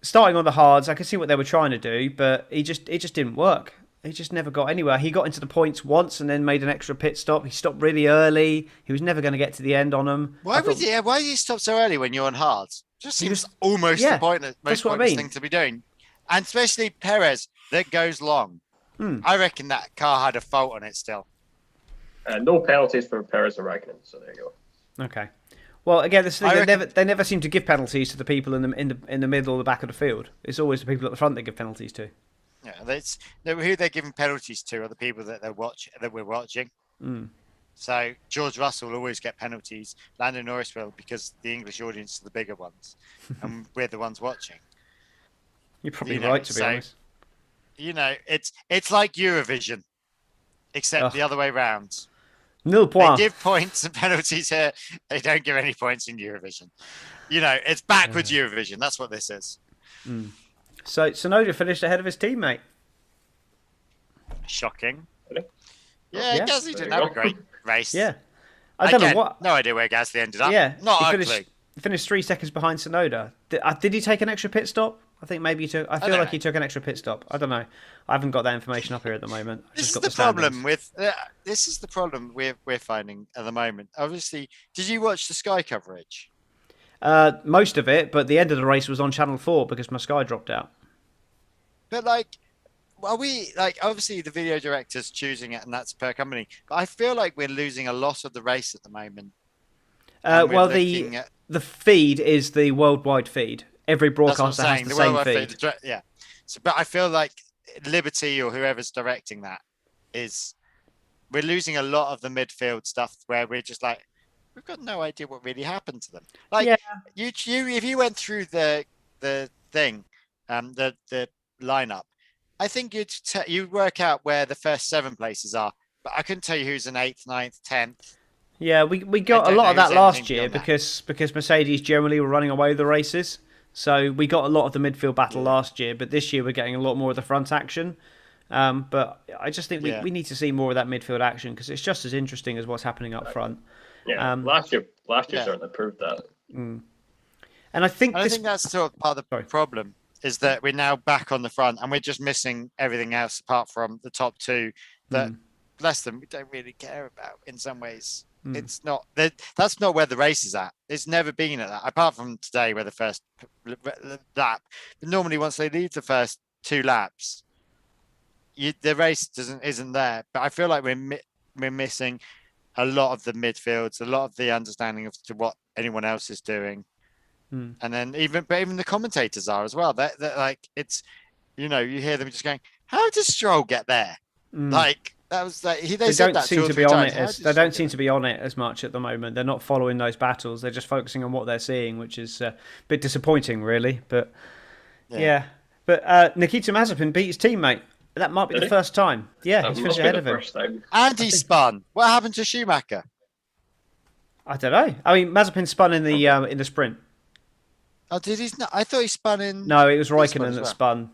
A: Starting on the hards, I could see what they were trying to do, but it just didn't work. He just never got anywhere. He got into the points once and then made an extra pit stop. He stopped really early. He was never going to get to the end on them.
B: Why did you stop so early when you're on hards? Just seems almost the most pointless thing to be doing. And especially Perez, that goes long. I reckon that car had a fault on it still.
E: No penalties for Perez or Raikkonen, so there you go.
A: Okay. Well, again, this thing, they never seem to give penalties to the people in the middle or the back of the field. It's always the people at the front they give penalties to.
B: Yeah, who they're giving penalties to are the people that we're watching. So George Russell will always get penalties. Lando Norris will, because the English audience are the bigger ones, and we're the ones watching.
A: You're probably right, to be honest.
B: It's like Eurovision, except the other way round.
A: Nil point.
B: They give points and penalties here. They don't give any points in Eurovision. It's backwards Eurovision. That's what this is.
A: So Tsunoda finished ahead of his teammate.
B: Shocking.
E: Really?
B: Yeah, Gasly didn't have a great race.
A: Yeah. I don't know what.
B: No idea where Gasly ended up.
A: Yeah.
B: Not
A: he
B: ugly.
A: finished 3 seconds behind Tsunoda. Did he take an extra pit stop? I think maybe he took. I feel like he took an extra pit stop. I don't know. I haven't got that information up here at the moment.
B: This is the problem we're finding at the moment. Obviously, did you watch the Sky coverage?
A: Most of it, but the end of the race was on Channel 4 because my Sky dropped out.
B: But are we obviously the video director's choosing it and that's per company, but I feel like we're losing a lot of the race at the moment.
A: Well, the feed is the worldwide feed. Every broadcaster has the same feed.
B: Yeah. But I feel like Liberty or whoever's directing that we're losing a lot of the midfield stuff where we're just like, we've got no idea what really happened to them. If you went through the thing, the lineup, I think you'd work out where the first 7 places are, but I couldn't tell you who's an 8th, 9th, 10th.
A: Yeah, we got a lot of that last year because Mercedes generally were running away with the races. So we got a lot of the midfield battle last year, but this year we're getting a lot more of the front action. But I just think we need to see more of that midfield action because it's just as interesting as what's happening up front.
E: Yeah, last year certainly proved that.
A: And I think
B: that's sort of part of the problem is that we're now back on the front and we're just missing everything else apart from the top 2 that, bless them, we don't really care about in some ways. It's not that's not where the race is at. It's never been at that, apart from today where the first lap. But normally once they leave the first 2 laps, the race isn't there. But I feel like we're missing a lot of the midfields, a lot of the understanding of what anyone else is doing. And then even the commentators are as well. They're like, it's, you hear them just going, how does Stroll get there? That was like they don't seem to be on it.
A: They don't seem to be on it as much at the moment. They're not following those battles. They're just focusing on what they're seeing, which is a bit disappointing, really. But But Nikita Mazepin beat his teammate. That might be the first time. Yeah, he's finished ahead of him.
B: And he spun. What happened to Schumacher?
A: I don't know. I mean, Mazepin spun in the sprint.
B: Oh, did he? I thought he spun in.
A: No, it was Raikkonen that spun.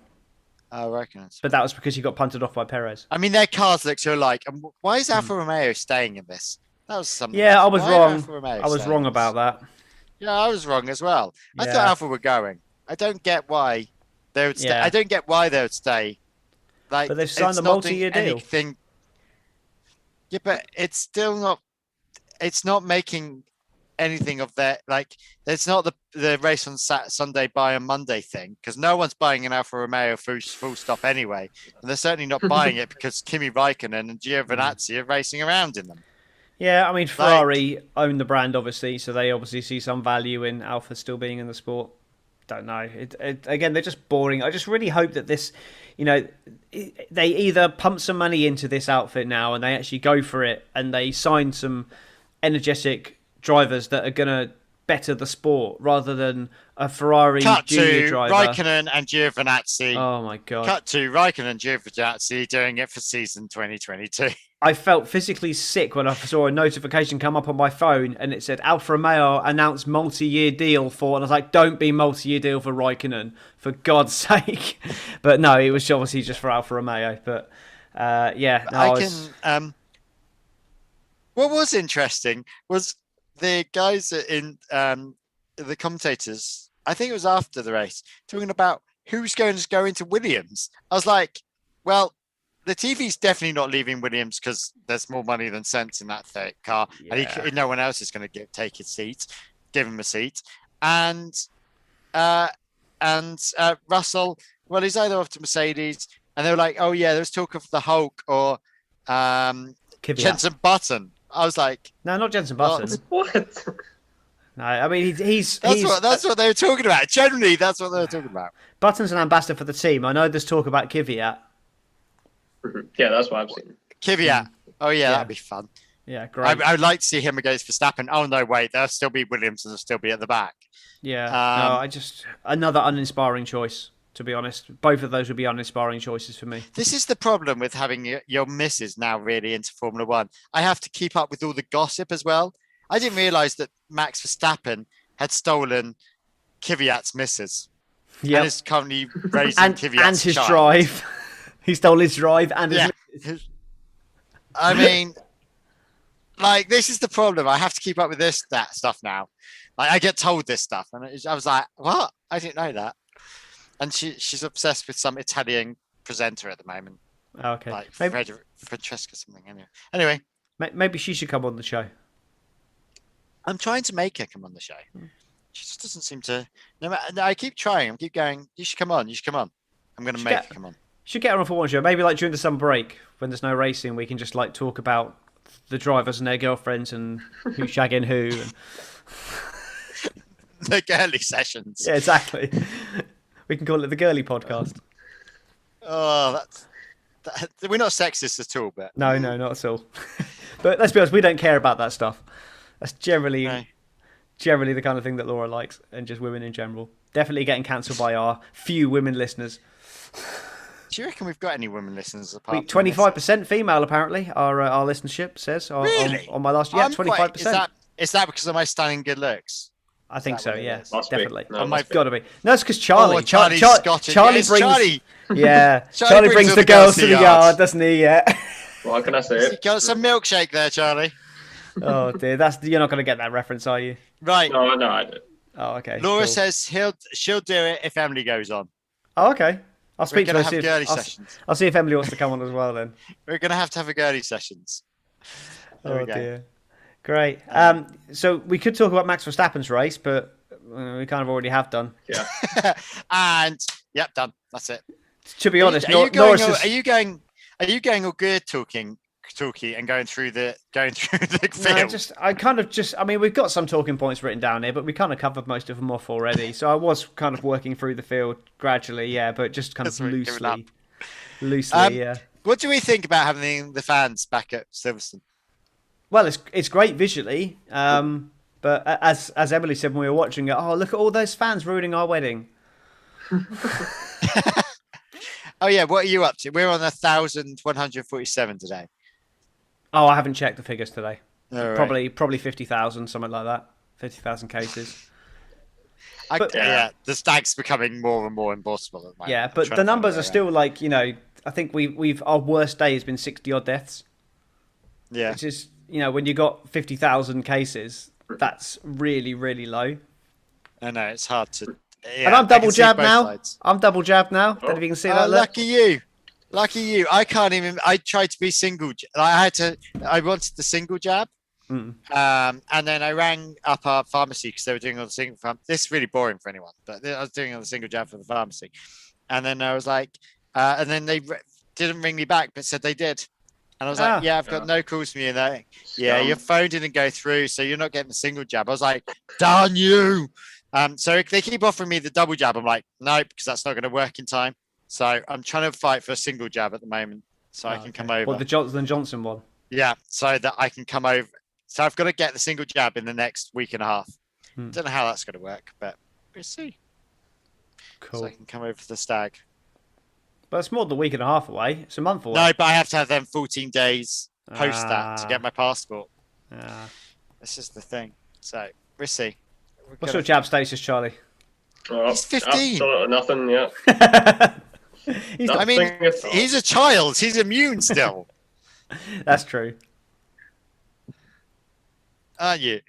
B: Oh, Raikkonen.
A: But that was because he got punted off by Perez.
B: I mean, their cars look so alike. And why is Alfa Romeo staying in this? That was something.
A: Yeah, I was wrong. I was wrong about that.
B: Yeah, I was wrong as well. I thought Alfa were going. I don't get why they would stay.
A: Yeah.
B: I don't get why they would stay. Like,
A: but they've signed a multi-year deal.
B: Yeah, but it's still not. It's not making anything of that. Like, it's not the race on Sunday buy on Monday thing, because no one's buying an Alfa Romeo full stop anyway, and they're certainly not buying it because Kimi Raikkonen and Giovinazzi are racing around in them.
A: Yeah, I mean, Ferrari own the brand, obviously, so they obviously see some value in Alfa still being in the sport. Don't know. Again, they're just boring. I just really hope that this, they either pump some money into this outfit now and they actually go for it and they sign some energetic drivers that are going to better the sport rather than a Ferrari junior driver.
B: Raikkonen and Giovinazzi.
A: Oh, my God.
B: Cut to Raikkonen and Giovinazzi doing it for season 2022.
A: I felt physically sick when I saw a notification come up on my phone and it said Alfa Romeo announced multi-year deal for, and I was like, don't be multi-year deal for Raikkonen, for God's sake. But no, it was obviously just for Alfa Romeo. But what
B: was interesting was the guys in the commentators, I think it was after the race, talking about who's going to go into Williams. I was like, well, the TV's definitely not leaving Williams because there's more money than sense in that car, and no one else is going to take his seat, give him a seat. And Russell, well, he's either off to Mercedes, and they were like, oh yeah, there's talk of the Hulk or Jenson Button. I was like,
A: no, not Jenson Button.
E: What?
A: No, I mean
B: that's what they were talking about. Generally, that's what they were talking about.
A: Button's an ambassador for the team. I know there's talk about Kvyat.
E: Yeah, that's what I've seen.
B: Kvyat. Oh yeah,
A: Yeah.
B: that'd be fun.
A: Yeah, great.
B: I would like to see him against Verstappen. Oh no, wait, there'll still be Williams and they'll still be at the back.
A: Yeah, no, another uninspiring choice. To be honest, both of those would be uninspiring choices for me.
B: This is the problem with having your missus now really into Formula One. I have to keep up with all the gossip as well. I didn't realise that Max Verstappen had stolen Kvyat's missus.
A: Yeah,
B: And is currently raising
A: and
B: Kvyat's
A: his
B: child.
A: drive. He stole his drive and his.
B: Yeah. I mean, like, this is the problem. I have to keep up with that stuff now. Like, I get told this stuff, and I was like, "What? I didn't know that." And she's obsessed with some Italian presenter at the moment,
A: Oh, okay,
B: like
A: maybe,
B: Francesca something. Anyway,
A: maybe she should come on the show.
B: I'm trying to make her come on the show. She just doesn't seem to. No, I keep trying. I keep going. You should come on. You should come on. I'm going to make her come on.
A: Should get her on for one show. Maybe like during the summer break when there's no racing, we can just like talk about the drivers and their girlfriends and who's shagging who. And...
B: The girly sessions.
A: Yeah, exactly. We can call it the girly podcast.
B: Oh, we're not sexist at all, but
A: No, not at all. But let's be honest, we don't care about that stuff. That's generally the kind of thing that Laura likes, and just women in general. Definitely getting cancelled by our few women listeners.
B: Do you reckon we've got any women listeners apart?
A: 25% female, apparently. Our listenership says
B: Really?
A: on my last 25%.
B: Is that because of my stunning good looks?
A: I think so. Yeah,
E: Must be.
A: definitely.
E: No,
A: It's got to be. No, it's because Charlie.
B: Oh, Charlie's Scottish.
A: Charlie
B: Yes,
A: brings.
B: Charlie.
A: Yeah,
B: Charlie
A: Charlie brings the girls to the yard, doesn't he? Yeah.
E: What can I say?
B: Got some milkshake there, Charlie.
A: Oh dear, you're not going to get that reference, are you?
B: Right.
E: No, I did.
A: Oh, okay.
B: Laura
A: cool.
B: says she'll do it if Emily goes on.
A: Oh, okay. I'll speak to her.
B: We're going to have girly sessions.
A: I'll see if Emily wants to come on as well then.
B: We're going to have a girly sessions. There we go.
A: Dear. Great. So we could talk about Max Verstappen's race, but we kind of already have done.
E: Yeah.
B: And yep, done. That's it.
A: To be honest,
B: Are you
A: Norris
B: going all good talky and going through the field?
A: I mean, we've got some talking points written down here, but we kind of covered most of them off already. So I was kind of working through the field gradually, yeah, but just kind of loosely, yeah.
B: What do we think about having the fans back at Silverstone?
A: Well, it's great visually, but as Emily said when we were watching it, oh, look at all those fans ruining our wedding.
B: Oh yeah, what are you up to? We're on 1,147 today.
A: Oh, I haven't checked the figures today.
B: All right.
A: Probably 50,000, something like that. 50,000 cases.
B: The stag's becoming more and more impossible at the moment.
A: Yeah, but the numbers are still like, I think we've our worst day has been 60 odd deaths.
B: Yeah.
A: Which is, when you got 50,000 cases, that's really, really low.
B: I know, it's hard to... Yeah,
A: and I'm double jabbed now.
B: Sides.
A: I'm double jabbed now. Don't know if you can see that.
B: Lucky you. I can't even... I tried to be single... I wanted the single jab. And then I rang up our pharmacy because they were doing all the single... This is really boring for anyone, but I was doing all the single jab for the pharmacy. And then I was like... and then they didn't ring me back, but said they did. And I was like, I've got no calls from you. And your phone didn't go through, so you're not getting the single jab. I was like, darn you. So they keep offering me the double jab. I'm like, nope, because that's not going to work in time. So I'm trying to fight for a single jab at the moment so I can come over.
A: Well, the Johnson one?
B: Yeah, so that I can come over. So I've got to get the single jab in the next week and a half. Don't know how that's going to work, but we'll see.
A: Cool.
B: So I can come over for the stag.
A: But it's more than a week and a half away. It's a month away.
B: No, but I have to have them 14 days post that to get my passport. This is the thing. So we'll see.
A: What's your jab status, Charlie?
B: He's 15.
E: Absolutely nothing, yeah.
B: He's a child. He's immune still.
A: That's true.
B: Aren't you?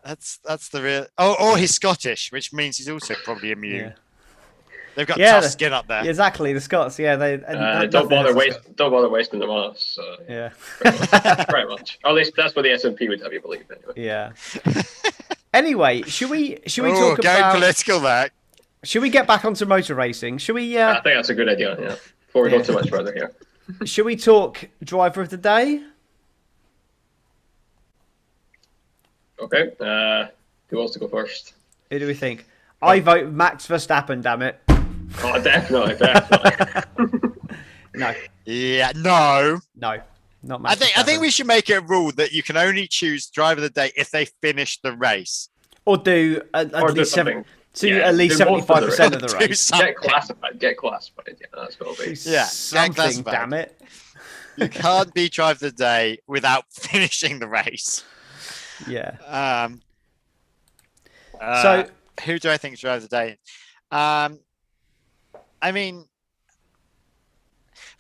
B: That's the real... Oh, he's Scottish, which means he's also probably immune. Yeah. They've got tough skin up there.
A: Exactly, the Scots. Yeah,
E: don't bother wasting them on us. So,
A: yeah,
E: pretty much. Or at least that's what the S&P would have you believe. Anyway.
A: Yeah. Anyway, should we talk about
B: going political there?
A: Should we get back onto motor racing? Should we?
E: I think that's a good idea. Yeah. Before we go too much further here.
A: Should we talk driver of the day?
E: Okay. Who wants to go first?
A: Who do we think? I vote Max Verstappen. Damn it.
E: Oh, definitely.
A: No.
B: Yeah. No.
A: not
B: I
A: Max
B: think
A: Verstappen.
B: we should make it a rule that you can only choose driver of the day if they finish the race.
A: Or do at
E: Or do
A: least
E: something.
A: at least
E: do most of the
A: 75% of the
B: Do
A: race.
B: something.
E: Get classified. Yeah, that's what it'll be.
B: Yeah,
A: Something,
B: classified.
A: damn it.
B: You can't be driver of the day without finishing the race.
A: Yeah.
B: So who do I think is driver of the day? I mean,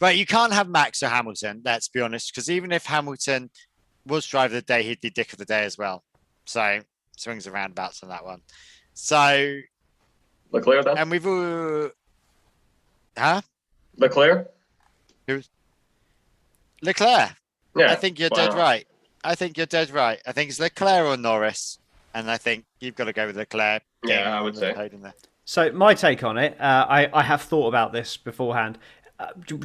B: right, you can't have Max or Hamilton, let's be honest, because even if Hamilton was driver of the day, he'd be dick of the day as well. So swings and roundabouts on that one. So
E: Leclerc then?
B: and we've
E: Leclerc?
B: Leclerc.
E: Yeah.
B: I think you're
E: why
B: dead
E: not?
B: right. I think it's Leclerc or Norris, and I think you've got to go with Leclerc.
E: Yeah, I would say.
B: Podium there.
A: So my take on it, I have thought about this beforehand.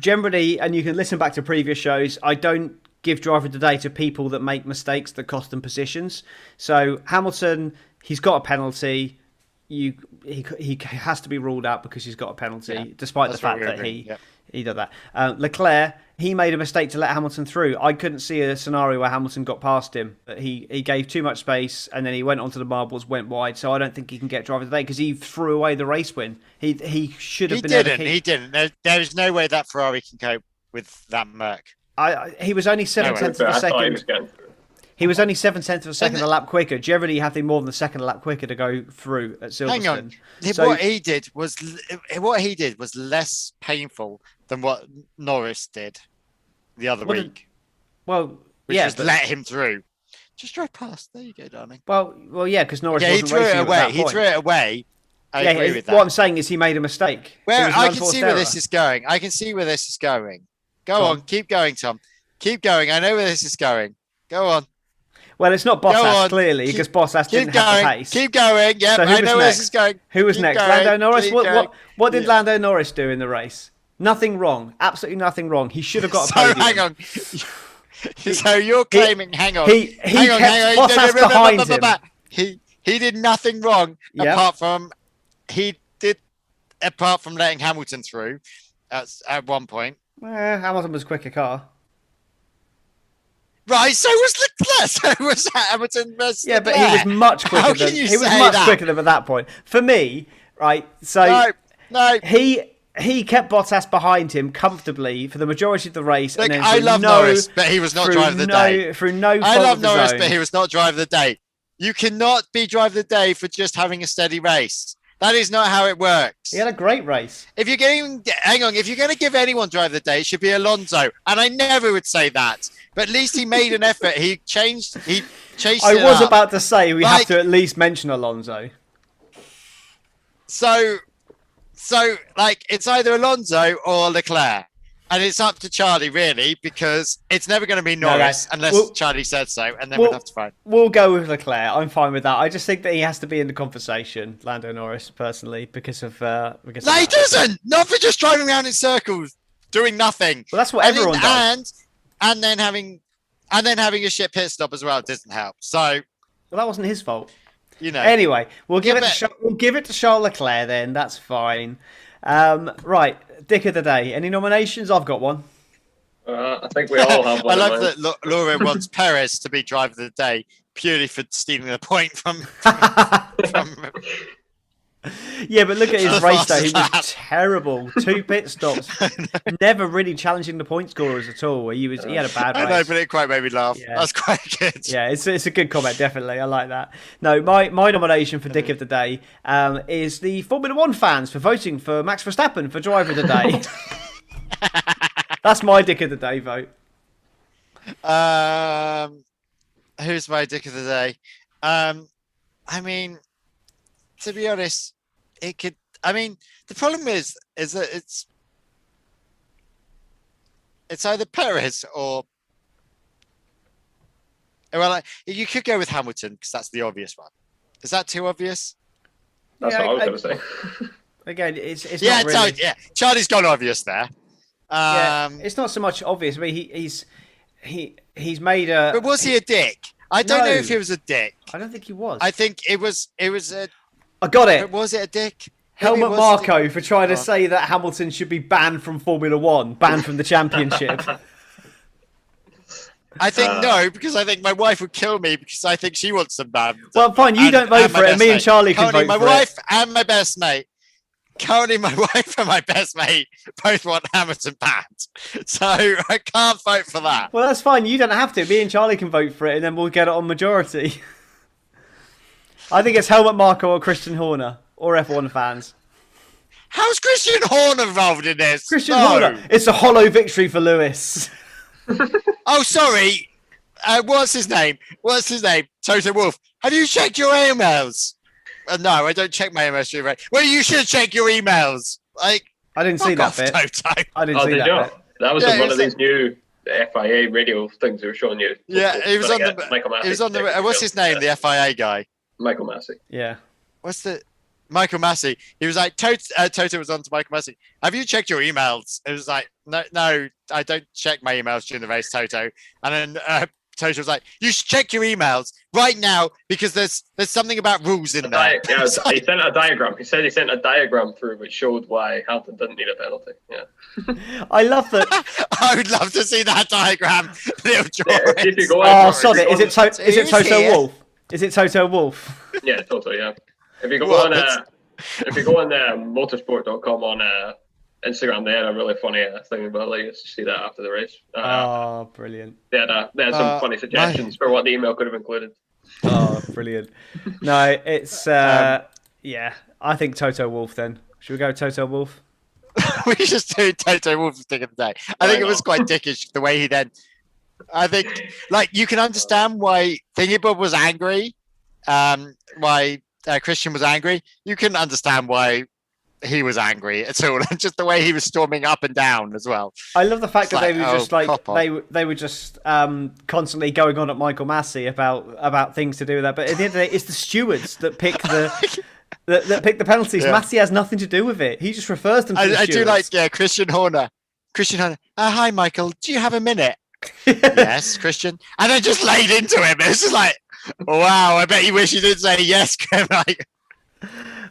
A: Generally, and you can listen back to previous shows, I don't give driver of the day to people that make mistakes that cost them positions. So Hamilton, he's got a penalty. He has to be ruled out because he's got a penalty, despite the
B: That's what
A: fact
B: we
A: that
B: agree.
A: he did that. Leclerc, he made a mistake to let Hamilton through. I couldn't see a scenario where Hamilton got past him. He gave too much space, and then he went onto the marbles, went wide. So I don't think he can get driver of the day because he threw away the race win. He should have been.
B: He didn't. There is no way that Ferrari can cope with that Merc.
A: He was only 7 tenths of a
E: I thought he was
A: second.
E: getting through.
A: He was only 7 tenths of a second a lap quicker. Generally, you have to be more than a second a lap quicker to go through at Silverstone.
B: Hang on.
A: So-
B: What he did was less painful than what Norris did the other
A: What did-
B: week,
A: Well,
B: which
A: yeah,
B: was
A: but-
B: let him through. Just drive past. There you go, darling.
A: well, yeah, because Norris
B: Yeah, he
A: wasn't
B: threw
A: racing
B: it
A: at
B: away.
A: that
B: He
A: point.
B: threw it away. I
A: Yeah,
B: agree with that.
A: What I'm saying is he made a mistake. It
B: Where
A: was an
B: I can
A: unforced
B: see where
A: error.
B: this is going. I can see where this is going. Go
A: Go
B: on,
A: on.
B: keep going, Tom. Keep going. I know where this is going. Go on.
A: Well, it's not
B: Go
A: Bottas,
B: on.
A: clearly, because Bottas
B: Keep
A: didn't have the
B: going.
A: pace.
B: Keep going. Yep,
A: So who
B: I
A: was
B: know where
A: next?
B: this is going.
A: Who was
B: Keep
A: next?
B: going.
A: Lando Norris?
B: Keep
A: What
B: going.
A: did Lando Norris do in the race? Nothing wrong. Absolutely nothing wrong. He should have got a
B: So
A: podium.
B: hang on. So you're claiming? Hang on.
A: he
B: hang on.
A: kept
B: Hang on.
A: Bottas behind him.
B: He did nothing wrong
A: Yep.
B: apart from letting Hamilton through at one point.
A: Hamilton was a quicker car.
B: Right. So was Leclerc. So was Hamilton. Versus
A: Yeah, but he was
B: Leclerc.
A: much quicker
B: How
A: than
B: can you
A: he was
B: say
A: much
B: that?
A: quicker than at that point. For me, right? So
B: No.
A: he kept Bottas behind him comfortably for the majority of the race.
B: Look,
A: and then
B: I love Norris, but he was not driver of the day.
A: Through no fault
B: I love
A: of his
B: Norris,
A: own.
B: but he was not driver of the day. You cannot be driver of the day for just having a steady race. That is not how it works.
A: He had a great race.
B: If you're going to give anyone driver of the day, it should be Alonso. And I never would say that. But at least he made an effort. He chased
A: I
B: it
A: was
B: up.
A: about to say we have
B: Like-
A: to at least mention Alonso.
B: So it's either Alonso or Leclerc. And it's up to Charlie, really, because it's never going to be Norris unless Charlie said so, and then we'll have to find.
A: We'll go with Leclerc. I'm fine with that. I just think that he has to be in the conversation, Lando Norris, personally, because of
B: No, he doesn't. Not for just driving around in circles, doing nothing.
A: Well, that's what everyone does.
B: And then having a shit pit stop as well doesn't help. So,
A: Well, that wasn't his fault.
B: Anyway,
A: we'll give it to Charles Leclerc then. That's fine. Right, Dick of the Day. Any nominations? I've got one.
E: I think we all have one.
B: I love that Laura wants Perez to be driver of the day purely for stealing the point from
A: Yeah, but look at his
B: The
A: race though. He
B: fastest lap.
A: was terrible. 2 pit stops. Never really challenging the point scorers at all. He had a bad
B: I
A: race.
B: know, but it quite made me laugh.
A: Yeah.
B: That's quite good.
A: Yeah, it's a good comment, definitely. I like that. No, my nomination for Dick of the Day is the Formula One fans for voting for Max Verstappen for Driver of the Day. That's my Dick of the Day vote.
B: Who's my dick of the day? I mean, to be honest, it could. I mean, the problem is that it's either Perez or. Well, you could go with Hamilton because that's the obvious one. Is that too obvious?
E: That's what I was going to say.
A: Again, it's
B: Yeah,
A: not really.
B: Charlie's gone obvious there.
A: It's not so much obvious. I mean, he's made a.
B: But was he a dick? I don't
A: No.
B: know if he was a dick.
A: I don't think he was.
B: I think it was a.
A: I got it.
B: Was it a dick?
A: Helmut
B: Maybe it was a
A: Marko
B: dick.
A: for trying to say that Hamilton should be banned from Formula One, banned from the championship.
B: I think no, because I think my wife would kill me because I think she wants them banned.
A: Well, fine, you don't vote for it, and me and Charlie can vote
B: my
A: for
B: wife
A: it.
B: and my best mate. Currently, my wife and my best mate both want Hamilton banned, so I can't vote for that.
A: Well, that's fine. You don't have to. Me and Charlie can vote for it, and then we'll get it on majority. I think it's Helmut Marko or Christian Horner or F1 fans.
B: How's Christian Horner involved in this?
A: Christian Horner. It's a hollow victory for Lewis.
B: Oh, sorry. What's his name? Toto Wolff. Have you checked your emails? No, I don't check my emails. Right. Well, you should check your emails. Like,
A: I didn't see that
B: off,
A: bit.
B: Toto.
A: I didn't see that bit.
E: That was one of these new FIA radio things they were showing you.
B: Yeah, he was on the.
E: Michael Massey.
B: He was on the. What's his name? The FIA guy.
E: Michael Massey.
A: Yeah.
B: What's the Michael Massey? He was like, Toto was on to Michael Massey. Have you checked your emails? It was like, no, I don't check my emails during the race, Toto. And then Toto was like, you should check your emails right now because there's something about rules in there.
E: Yeah, he sent a diagram. He said he sent a diagram through which showed why Hamilton didn't need a penalty. Yeah.
A: I love that.
B: I would love to see that diagram.
E: If you go
A: Oh, sod it. Is it Toto Wolff? Is it Toto Wolff?
E: Yeah, Toto, yeah. If you go on motorsport.com on Instagram, they had a really funny thing about it. You just see that after the race.
A: Oh, brilliant.
E: They had some funny suggestions for what the email could have included.
A: Oh, brilliant. No, it's, yeah, I think Toto Wolff then. Should we go Toto Wolff?
B: We just do Toto Wolff's dick of the day. I think it was quite dickish the way he then. I think, like, you can understand why Thingy Bob was angry, why Christian was angry. You can understand why he was angry at all, and just the way he was storming up and down as well.
A: I love the fact that they were just constantly going on at Michael Massey about things to do with that. But at the end of the day, it's the stewards that pick that pick the penalties. Yeah. Massey has nothing to do with it. He just refers them to the stewards. I do like Christian Horner.
B: Hi, Michael. Do you have a minute? Yes, Christian. And then just laid into him. It's just like, wow. I bet you wish you did say yes. Like,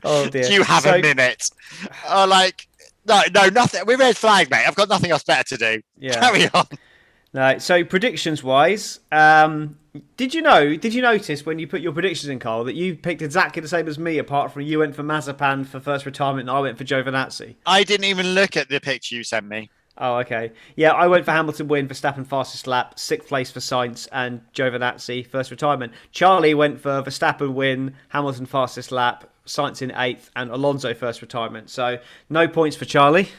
A: oh dear.
B: Do you have a minute? Oh, like, no, nothing. We red flag, mate. I've got nothing else better to do. Yeah. Carry on.
A: No. So predictions wise, did you notice when you put your predictions in, Carl, that you picked exactly the same as me, apart from you went for Mazepin for first retirement and I went for Giovinazzi?
B: I didn't even look at the picture you sent me.
A: Oh, okay. Yeah, I went for Hamilton win, Verstappen fastest lap, 6th place for Sainz, and Giovinazzi first retirement. Charlie went for Verstappen win, Hamilton fastest lap, Sainz in 8th, and Alonso first retirement. So no points for Charlie,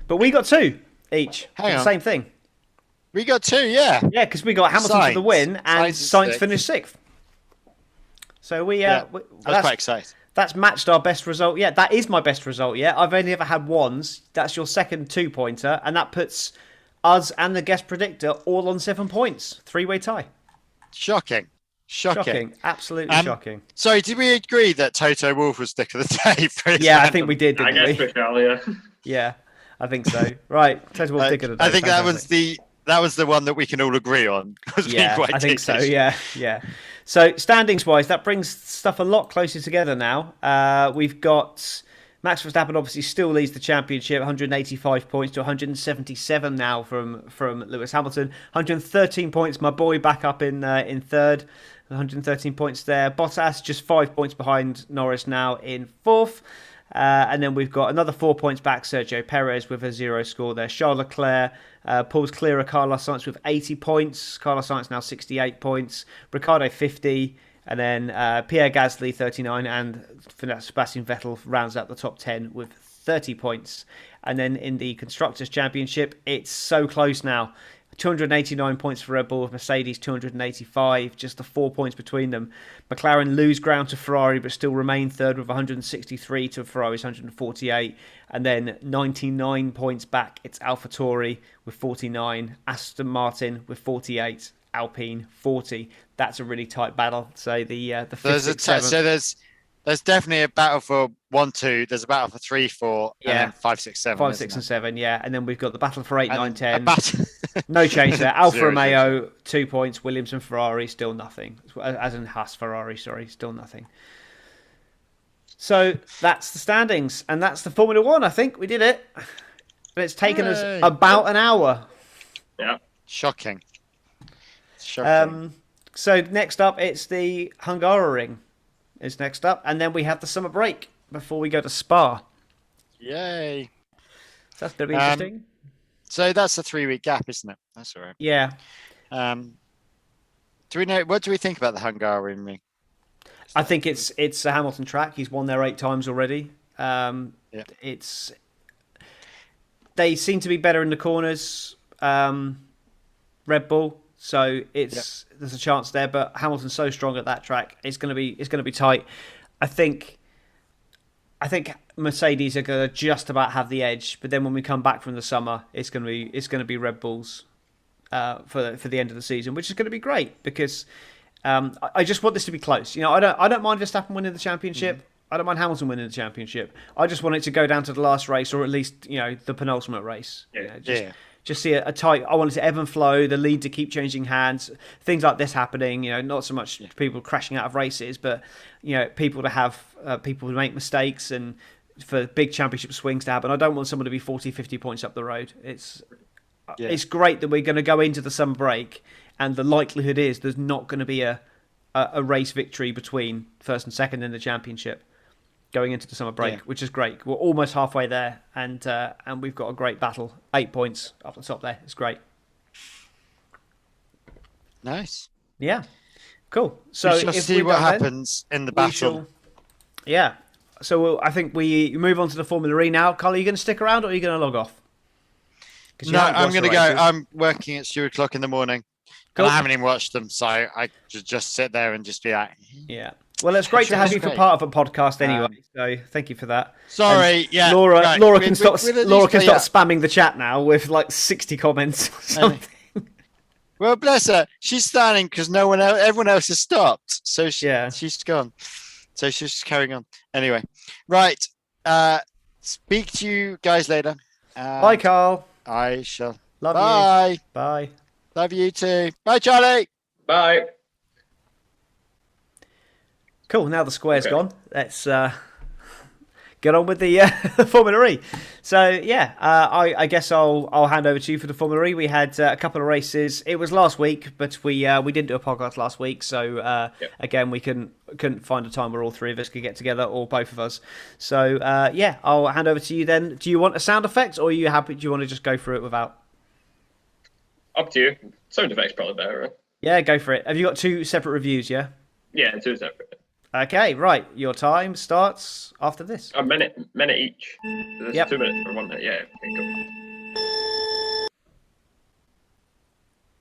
A: but we got 2 each. Same thing.
B: We got 2, yeah.
A: Yeah, because we got Hamilton for the win and Sainz finished 6th. So I was quite excited. That's matched our best result yet. That is my best result yet. I've only ever had ones. That's your second 2-pointer, and that puts us and the guest predictor all on 7 points. 3-way tie.
B: Shocking.
A: Absolutely shocking.
B: Sorry, did we agree that Toto Wolff was dick of the day?
A: Yeah, I think we did, didn't we?
E: I guess yeah.
A: Yeah, I think so. Right, Toto Wolff dick of the day.
B: I think that was the one that we can all agree on.
A: Yeah, I think so. Yeah. So standings-wise, that brings stuff a lot closer together now. We've got Max Verstappen obviously still leads the championship, 185 points to 177 now from Lewis Hamilton. 113 points, my boy back up in third. 113 points there. Bottas just 5 points behind Norris now in fourth. And then we've got another 4 points back, Sergio Perez with a 0 score there. Charles Leclerc pulls clear of Carlos Sainz with 80 points. Carlos Sainz now 68 points. Ricciardo 50. And then Pierre Gasly 39. And Sebastian Vettel rounds out the top 10 with 30 points. And then in the Constructors' Championship, it's so close now. 289 points for Red Bull, with Mercedes 285, just the 4 points between them. McLaren lose ground to Ferrari, but still remain third with 163 to Ferrari's 148. And then 99 points back, it's AlphaTauri with 49, Aston Martin with 48, Alpine 40. That's a really tight battle. So the fifth, sixth, seventh.
B: There's definitely a battle for 1, 2. There's a battle for 3, 4, and then 5, 6, 7.
A: 5, 6, and 7, yeah. And then we've got the battle for 8, 9, 10. No change there. Alfa Romeo, 2 points. Williams and Ferrari, still nothing. As in Haas, Ferrari, still nothing. So that's the standings. And that's the Formula 1, I think. We did it. And it's taken us about an hour.
E: Yeah.
B: Shocking. Shocking.
A: So next up, it's the Hungaroring is next up, and then we have the summer break before we go to Spa.
B: Yay.
A: So that's going to be interesting.
B: So that's a 3-week gap, isn't it? That's all right.
A: Yeah.
B: Do we know, what do we think about the Hungarian ring?
A: I think it's a Hamilton track. He's won there 8 times already. It's they seem to be better in the corners. Red Bull, so there's a chance there. But Hamilton's so strong at that track, it's going to be tight. I think Mercedes are going to just about have the edge. But then when we come back from the summer, it's going to be Red Bulls for the end of the season, which is going to be great because. I just want this to be close. You know, I don't mind Verstappen winning the championship. Mm-hmm. I don't mind Hamilton winning the championship. I just want it to go down to the last race, or at least the penultimate race. Just see a tight. I want it to ebb and flow. The lead to keep changing hands. Things like this happening. Not so much people crashing out of races, but people to have people to make mistakes and for big championship swings to happen. I don't want someone to be 40, 50 points up the road. It's great that we're going to go into the summer break. And the likelihood is there's not going to be a race victory between first and second in the championship going into the summer break, which is great. We're almost halfway there, and we've got a great battle. 8 points up the top there. It's great.
B: Nice.
A: Yeah. Cool. So
B: we shall see what happens in the battle.
A: So I think we move on to the Formula E now. Carl, are you going to stick around or are you going to log off?
B: No, I'm going to go. I'm working at 2:00 in the morning. Cool. And I haven't even watched them, so I just sit there and just be like...
A: Yeah. Well, it's great to have you for part of a podcast anyway, so thank you for that.
B: Sorry,
A: Laura can stop spamming the chat now with like 60 comments or something.
B: Well, bless her. She's standing because everyone else has stopped. So she's gone. So she's just carrying on. Anyway, right. Speak to you guys later.
A: Bye, Carl.
B: I shall.
A: Love you. Bye.
B: Love you too. Bye, Charlie.
E: Bye.
A: Cool. Now the square's gone. Let's get on with the Formula E. So I guess I'll hand over to you for the Formula E. We had a couple of races. It was last week, but we didn't do a podcast last week. So again, we couldn't find a time where all three of us could get together, or both of us. So I'll hand over to you then. Do you want a sound effect, or are you happy? Do you want to just go through it without?
E: Up to you. Sound effects probably better. Right?
A: Yeah, go for it. Have you got 2 separate reviews? Yeah.
E: Yeah, 2 separate.
A: Okay, right. Your time starts after this.
E: A minute each. So this is 2 minutes for 1 minute. Yeah. Okay, go.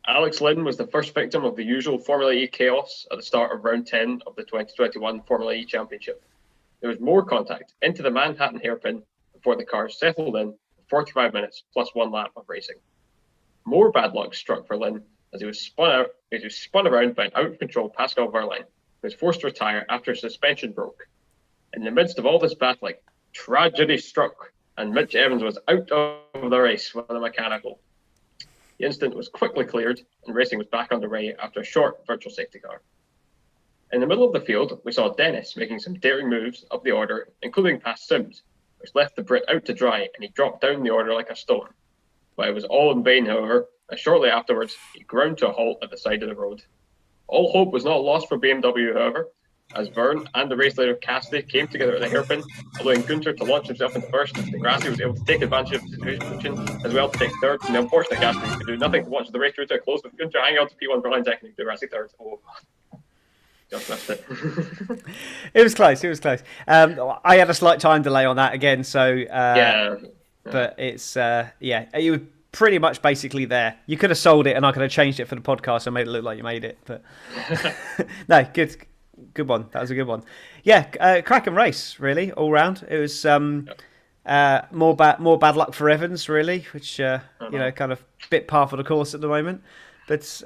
E: Alex Lynn was the first victim of the usual Formula E chaos at the start of round 10 of the 2021 Formula E Championship. There was more contact into the Manhattan hairpin before the cars settled in for 45 minutes plus 1 lap of racing. More bad luck struck for Lynn as he was spun around by an out-of-control Pascal Wehrlein, who was forced to retire after his suspension broke. In the midst of all this battling, tragedy struck, and Mitch Evans was out of the race with a mechanical. The incident was quickly cleared, and racing was back underway after a short virtual safety car. In the middle of the field, we saw Dennis making some daring moves up the order, including past Sims, which left the Brit out to dry, and he dropped down the order like a stone. But it was all in vain, however, as shortly afterwards, he ground to a halt at the side of the road. All hope was not lost for BMW, however, as Verne and the race leader Cassidy came together at the hairpin, allowing Gunter to launch himself into first. Degrassi was able to take advantage of the situation as well to take third, and the unfortunate Cassidy could do nothing to watch the race through to a close, with Gunter hanging out to P1 behind second, and Degrassi third. Oh, just missed it.
A: It was close. I had a slight time delay on that again, so but it's you were pretty much basically there. You could have sold it, and I could have changed it for the podcast and made it look like you made it. But no, good one. That was a good one. Yeah, cracking race, really, all round. It was more bad luck for Evans, really, which kind of bit par for the course at the moment. But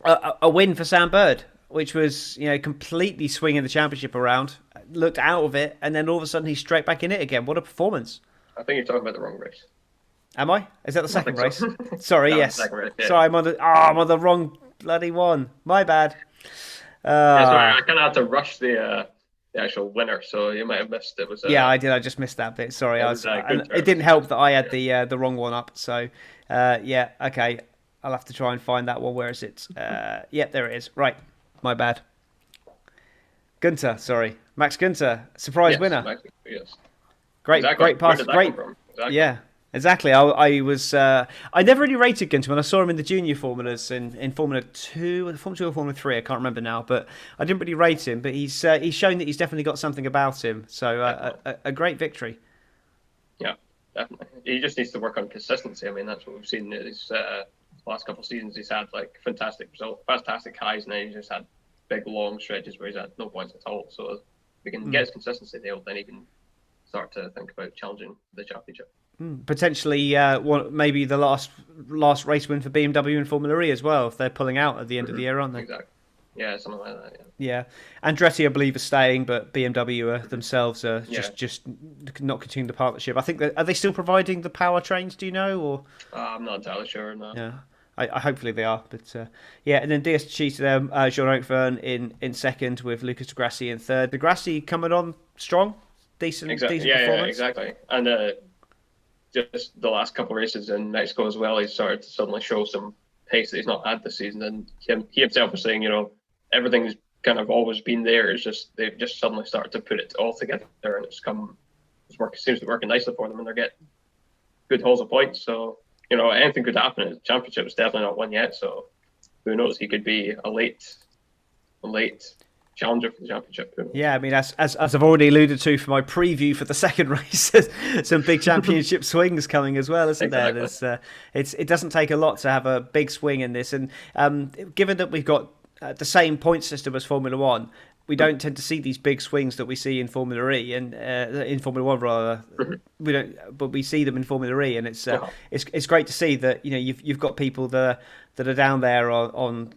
A: a win for Sam Bird, which was completely swinging the championship around. Looked out of it, and then all of a sudden he's straight back in it again. What a performance!
E: I think you're talking about the wrong race.
A: Am I? Is that the second race? Sorry,
E: No,
A: yes.
E: second race, yeah.
A: Sorry, I'm on the wrong bloody one. My bad.
E: Sorry, I kind of had to rush the actual winner, so you might have missed it.
A: I did. I just missed that bit. Sorry, it didn't help that I had the wrong one up. So, okay. I'll have to try and find that one. Where is it? Yep, there it is. Right, my bad. Gunter, sorry, Max Gunter, surprise winner.
E: Yes.
A: Great,
E: Exactly.
A: great pass.
E: Where did that
A: Great,
E: come from? Exactly.
A: yeah, exactly. I was I never really rated Gunter when I saw him in the junior formulas in Formula 2, Formula 2 or Formula 3. I can't remember now, but I didn't really rate him. But he's shown that he's definitely got something about him. So a great victory.
E: Yeah, definitely. He just needs to work on consistency. I mean, that's what we've seen in his last couple of seasons. He's had like fantastic highs, and then he's just had big long stretches where he's had no points at all. So if he can get his consistency nailed, then he can start to think about challenging the championship.
A: Potentially, maybe the last race win for BMW in Formula E as well, if they're pulling out at the end of the year, aren't they?
E: Exactly. Yeah, something like that.
A: Yeah. Andretti, I believe, are staying, but BMW themselves are just not continuing the partnership. I think are they still providing the powertrains? Do you know? Or
E: I'm not entirely sure. No.
A: Yeah. I hopefully they are, but and then DSG to them, Jean Oakvern in second with Lucas Di Grassi in third. Di Grassi coming on strong, decent performance.
E: Yeah, exactly. And just the last couple of races in Mexico as well, he's started to suddenly show some pace that he's not had this season. And he himself was saying, everything's kind of always been there. It's just they've just suddenly started to put it all together, and seems to be working nicely for them, and they're getting good hauls of points. So anything could happen. The championship is definitely not won yet, so who knows? He could be a late challenger for the championship.
A: Yeah, I mean, as I've already alluded to for my preview for the second race, some big championship swings coming as well, isn't there? It doesn't take a lot to have a big swing in this, and given that we've got the same point system as Formula One, we don't tend to see these big swings that we see in Formula E and in Formula One rather. We don't, but we see them in Formula E, and it's great to see that you've got people that are down there on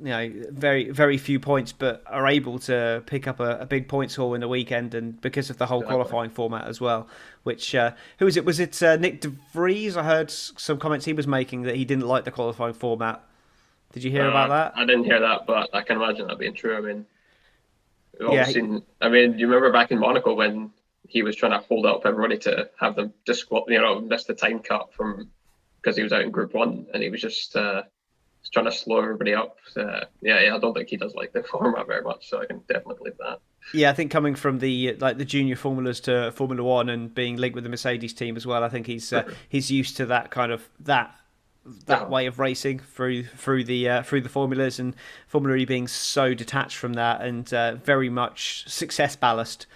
A: very very few points, but are able to pick up a big points haul in the weekend, and because of the whole qualifying format as well. Which who is it? Was it Nick De Vries? I heard some comments he was making that he didn't like the qualifying format. Did you hear about that?
E: I didn't hear that, but I can imagine that being true. I mean. Do you remember back in Monaco when he was trying to hold up everybody to have them miss the time cut because he was out in Group 1, and he was just trying to slow everybody up. I don't think he does like the format very much, so I can definitely believe that. Yeah,
A: I think coming from the junior formulas to Formula 1 and being linked with the Mercedes team as well, I think he's used to that kind of that way of racing through the formulas, and Formula E being so detached from that and very much success ballast.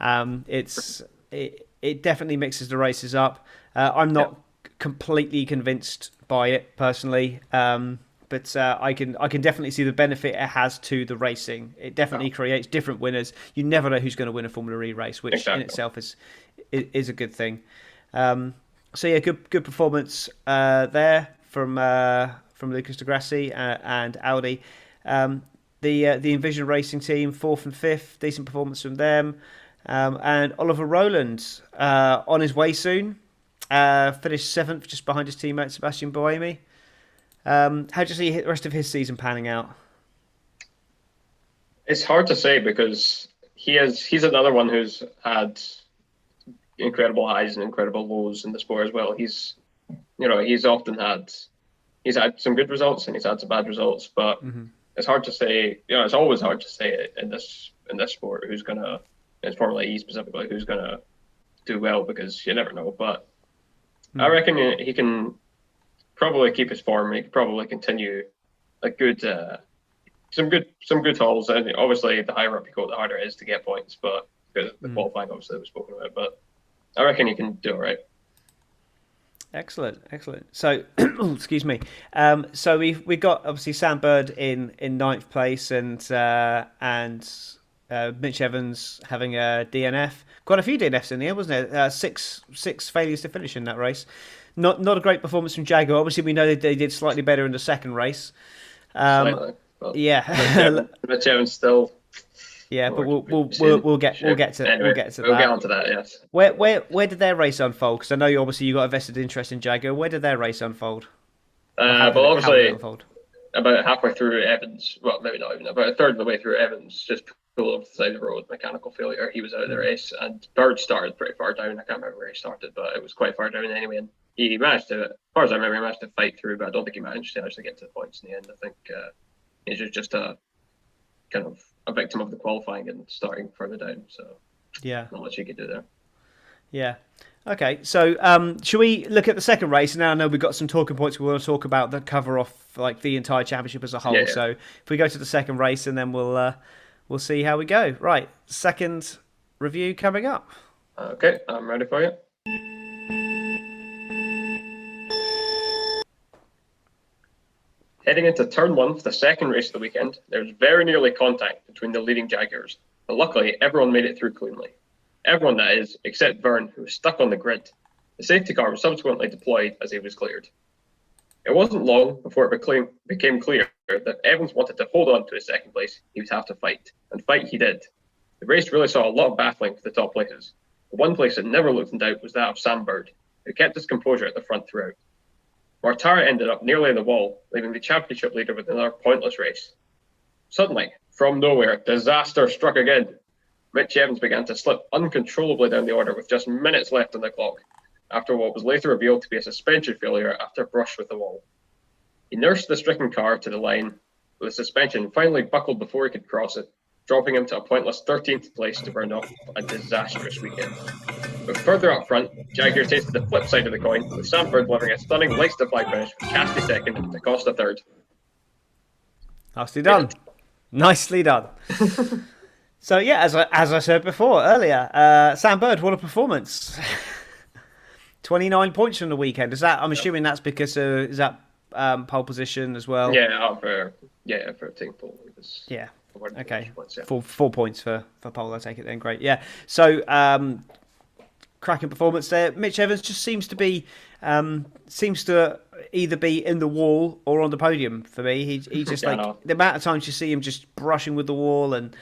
A: It definitely mixes the races up. I'm not completely convinced by it personally, but I can definitely see the benefit it has to the racing. It definitely creates different winners. You never know who's going to win a Formula E race, which in itself is a good thing. So yeah, good performance there from Lucas Di Grassi and Audi. The Envision Racing team, 4th and 5th, decent performance from them. And Oliver Rowland on his way soon, finished 7th, just behind his teammate Sebastian Buemi. How do you see the rest of his season panning out?
E: It's hard to say because he's another one who's had incredible highs and incredible lows in the sport as well. He's had some good results and he's had some bad results, but it's hard to say. It's always hard to say in this sport who's gonna, in Formula E specifically, who's gonna do well, because you never know. But I reckon he can probably keep his form. He can probably continue a good, some good hauls. And obviously, the higher up you go, the harder it is to get points. But the qualifying, obviously, we've spoken about. But I reckon he can do all right.
A: Excellent. So, excuse me. So we got obviously Sam Bird in 9th place, and Mitch Evans having a DNF. Quite a few DNFs in here, wasn't it? Six failures to finish in that race. Not a great performance from Jaguar. Obviously, we know that they did slightly better in the second race.
E: Slightly.
A: Yeah.
E: Mitch Evans still.
A: Yeah, but we'll get to that.
E: We'll get onto that. Yes.
A: Where did their race unfold? Because I know you got a vested interest in Jaguar. Where did their race unfold?
E: Obviously, about halfway through Evans. Well, maybe not even about a third of the way through Evans. Just pulled over to the side of the road, mechanical failure. He was out of the race, and Bird started pretty far down. I can't remember where he started, but it was quite far down anyway. And he managed to, as far as I remember, he managed to fight through, but I don't think he managed to actually get to the points in the end. I think he's just a kind of a victim of the qualifying and starting further down. So
A: Yeah.
E: not much he could do there.
A: Yeah. Okay, so should we look at the second race? Now I know we've got some talking points we want to talk about that cover off like the entire championship as a whole.
E: Yeah.
A: So if we go to the second race and then we'll see how we go. Right, second review coming up.
E: Okay, I'm ready for you. Heading into turn 1 for the second race of the weekend, there was very nearly contact between the leading Jaguars, but luckily everyone made it through cleanly. Everyone, that is, except Vern, who was stuck on the grid. The safety car was subsequently deployed as he was cleared. It wasn't long before it became clear that if Evans wanted to hold on to his second place, he would have to fight, and fight he did. The race really saw a lot of battling for the top places. The one place that never looked in doubt was that of Sam Bird, who kept his composure at the front throughout. Mortara ended up nearly in the wall, leaving the championship leader with another pointless race. Suddenly, from nowhere, disaster struck again. Mitch Evans began to slip uncontrollably down the order with just minutes left on the clock, after what was later revealed to be a suspension failure after a brush with the wall. He nursed the stricken car to the line, but the suspension finally buckled before he could cross it, dropping him to a pointless 13th place to burn off a disastrous weekend. But further up front, Jaguar tasted the flip side of the coin, with Sam Bird delivering a stunning lights-to-fly finish with Cassidy second to Costa third.
A: Nicely done. Nicely done. So yeah, as I said before earlier, Sam Bird, what a performance! 29 points from the weekend. Is that? I'm assuming that's because is that pole position as well?
E: Yeah, for a team pole.
A: Yeah. Okay.
E: Points, yeah.
A: 4 points for pole. I take it then. Great. Yeah. So cracking performance there. Mitch Evans just seems to either be in the wall or on the podium for me. He just the amount of times you see him just brushing with the wall and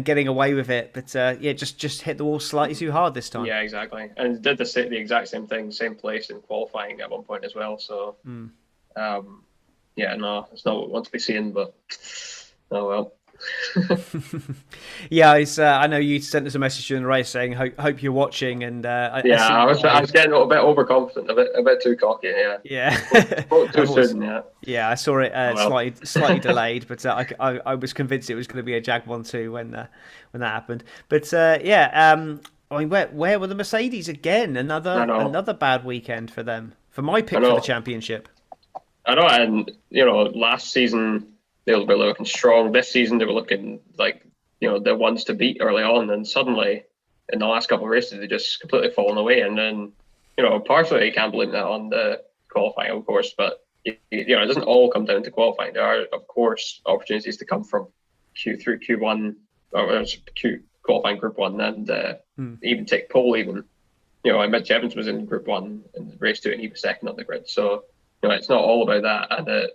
A: getting away with it, but just hit the wall slightly too hard this time.
E: Yeah, exactly, and did the exact same thing, same place in qualifying at one point as well. So, it's not what we want to be seeing, but oh well.
A: Yeah, I know you sent us a message during the race saying hope you're watching, and I
E: was getting a little bit overconfident, a bit too cocky.
A: Yeah.
E: Too soon. Yeah.
A: Yeah, I saw it slightly delayed, but I was convinced it was going to be a Jag 1-2 when that happened. But I mean, where were the Mercedes again? Another bad weekend for them. For my pick for the championship.
E: I know, and last season they were looking strong. This season they were looking like the ones to beat early on, and suddenly in the last couple of races they just completely fallen away. And then partially you can't blame that on the qualifying, of course, but it doesn't all come down to qualifying. There are, of course, opportunities to come from Q1 or qualifying Group 1 and even take pole even. And Mitch Evans was in Group 1 in race 2 and he was second on the grid. So it's not all about that, and I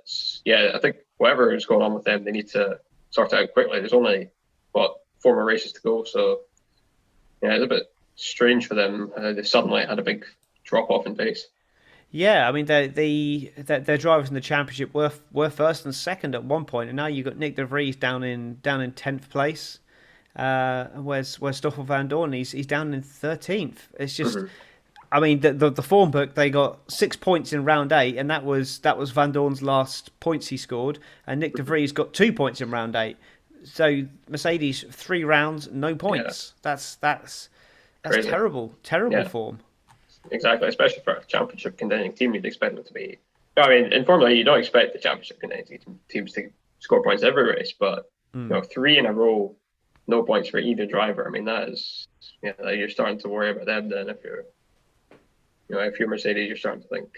E: think whatever is going on with them, they need to sort it out quickly. There's only 4 more races to go, so it's a bit strange for them. They suddenly had a big drop off in pace.
A: Yeah, I mean their drivers in the championship were first and second at one point, and now you've got Nick De Vries down in 10th place. Where's Stoffel Van Dorn? He's down in 13th. It's just. I mean, the form book, they got 6 points in round 8, and that was Van Dorn's last points he scored, and Nick De Vries got 2 points in round 8. So Mercedes 3 rounds, no points. Yeah. That's terrible form.
E: Exactly, especially for a championship contending team, you'd expect them to be. I mean, in Formula E, you don't expect the championship contending teams to score points every race, but 3 in a row, no points for either driver. I mean, that is you're starting to worry about them then if you're. If you're Mercedes, you're starting to think,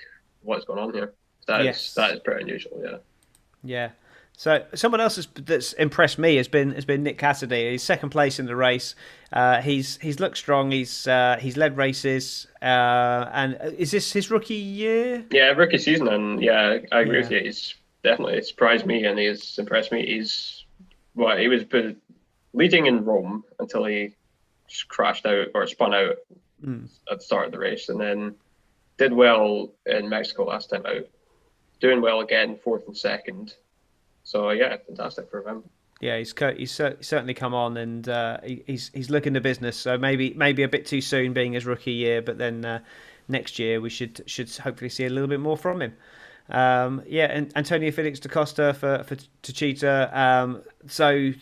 E: what's going on here? That is pretty unusual, yeah. Yeah.
A: So someone else that's impressed me has been Nick Cassidy. He's second place in the race. He's looked strong. He's led races. And is this his rookie year?
E: Yeah, rookie season, and I agree with you. He's definitely surprised me, and he's impressed me. He was leading in Rome until he just crashed out or spun out at the start of the race, and then did well in Mexico last time out, doing well again, 4th and 2nd. So fantastic for him.
A: Yeah, he's certainly come on, and he's looking the business. So maybe a bit too soon being his rookie year, but then next year we should hopefully see a little bit more from him. And Antonio Felix da Costa for Techeetah. So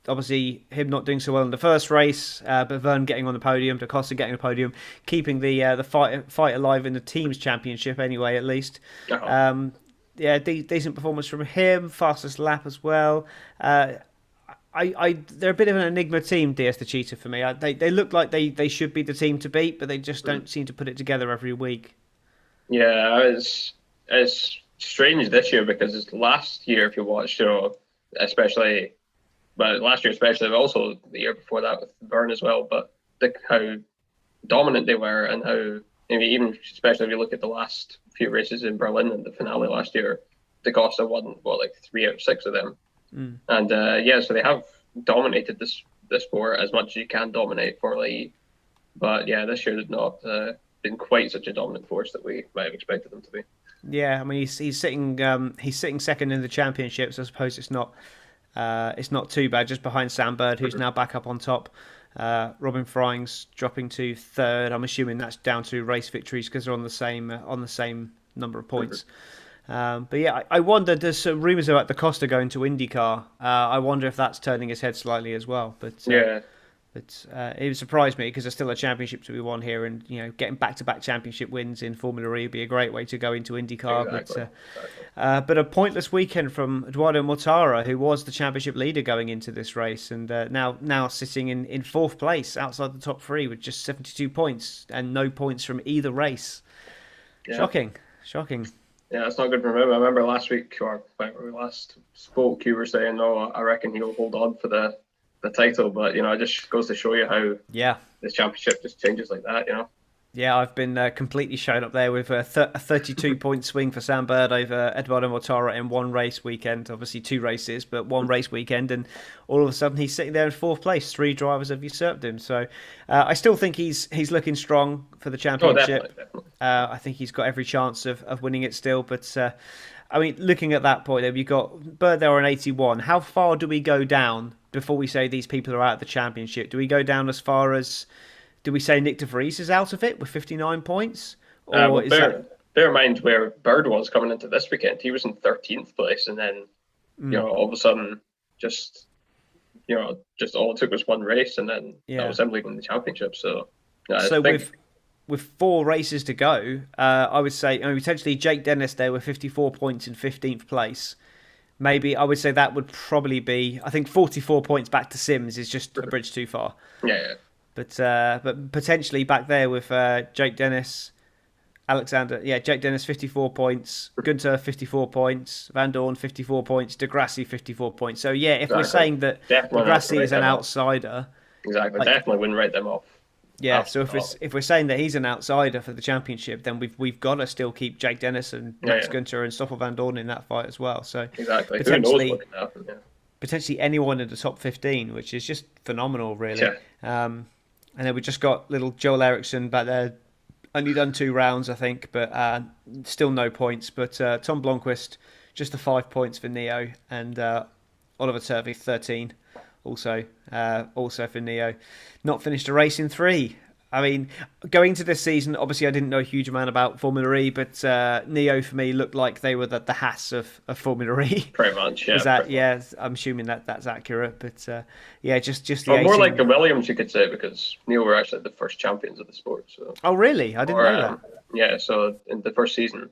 A: obviously him not doing so well in the first race, but Verne getting on the podium, da Costa getting on the podium, keeping the fight alive in the teams championship anyway, at least.
E: Uh-huh.
A: Decent performance from him, fastest lap as well. They're a bit of an enigma team, DS Techeetah, for me. They look like they should be the team to beat, but they just don't seem to put it together every week.
E: Yeah, it's strange this year because last year, if you watched, especially, but last year especially, but also the year before that with Verne as well, but how dominant they were and how, even especially if you look at the last few races in Berlin and the finale last year, da Costa won, 3 out of 6 of them. And so they have dominated this sport as much as you can dominate Formula E. But yeah, this year did not been quite such a dominant force that we might have expected them to be.
A: Yeah, I mean he's sitting second in the championships. I suppose it's not too bad, just behind Sam Bird, who's now back up on top. Robin Frying's dropping to third. I'm assuming that's down to race victories because they're on the same number of points. But yeah, I wonder. There's some rumours about da Costa going to IndyCar. I wonder if that's turning his head slightly as well. But it surprised me because there's still a championship to be won here, and getting back-to-back championship wins in Formula E would be a great way to go into IndyCar.
E: Exactly.
A: But a pointless weekend from Eduardo Mortara, who was the championship leader going into this race, and now sitting in fourth place outside the top 3 with just 72 points and no points from either race.
E: Yeah.
A: Shocking.
E: Yeah, it's not good for him. I remember last week, or when we last spoke, you were saying, I reckon he'll hold on for the title, but it just goes to show you how this championship just changes like that.
A: Yeah, I've been completely shown up there with a 32-point swing for Sam Bird over Eduardo Mortara in one race weekend. Obviously 2 races, but one race weekend, and all of a sudden he's sitting there in fourth place. 3 drivers have usurped him. So I still think he's looking strong for the championship.
E: Definitely.
A: I think he's got every chance of winning it still. But looking at that point, you've got Bird there on 81. How far do we go down before we say these people are out of the championship? Do we go down as far as... Do we say Nick de Vries is out of it with 59 points? Or
E: bear in mind where Bird was coming into this weekend. He was in 13th place, and then all of a sudden, just all it took was one race, and then that was him leading the championship. So, with 4 races to go, I would say potentially Jake Dennis there with 54 points in 15th place. Maybe I would say that would probably be. I think 44 points back to Sims is just a bridge too far. Yeah.
A: But potentially back there with Jake Dennis, Jake Dennis 54 points, Gunter 54 points, Van Dorn 54 points, Degrassi 54 points. So yeah, if we're saying that Degrassi is an outsider,
E: exactly, definitely wouldn't write them off.
A: Yeah, so if we're saying that he's an outsider for the championship, then we've got to still keep Jake Dennis and Max Gunter and Stoffel Van Dorn in that fight as well. So
E: exactly,
A: potentially,
E: who knows what can happen,
A: potentially anyone in the top 15, which is just phenomenal, really.
E: Yeah.
A: And then we just got little Joel Eriksson back there, only done 2 rounds, I think, but still no points. But Tom Blomqvist, just the 5 points for Neo, and Oliver Turvey 13, also for Neo. Not finished a race in 3. I mean, going into this season, obviously I didn't know a huge amount about Formula E, but Neo for me looked like they were the Haas of Formula E.
E: Pretty much, yeah.
A: Is that, I'm assuming that's accurate, but just the.
E: Well, more like the Williams, you could say, because Neo were actually the first champions of the sport. So.
A: Oh, really? I didn't know that.
E: So in the first season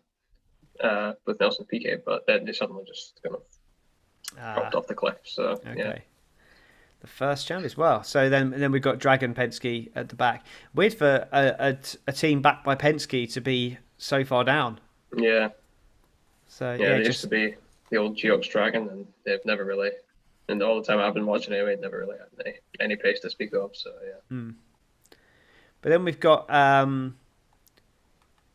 E: with Nelson Piquet, but then they suddenly just kind of dropped off the cliff. So
A: okay. The first champ as well. So then we've got Dragon Penske at the back. Weird for a team backed by Penske to be so far down.
E: Yeah.
A: So
E: they used to be the old Geox Dragon, and they've never really, and all the time I've been watching anyway, never really had any pace to speak of. So yeah.
A: But then we've got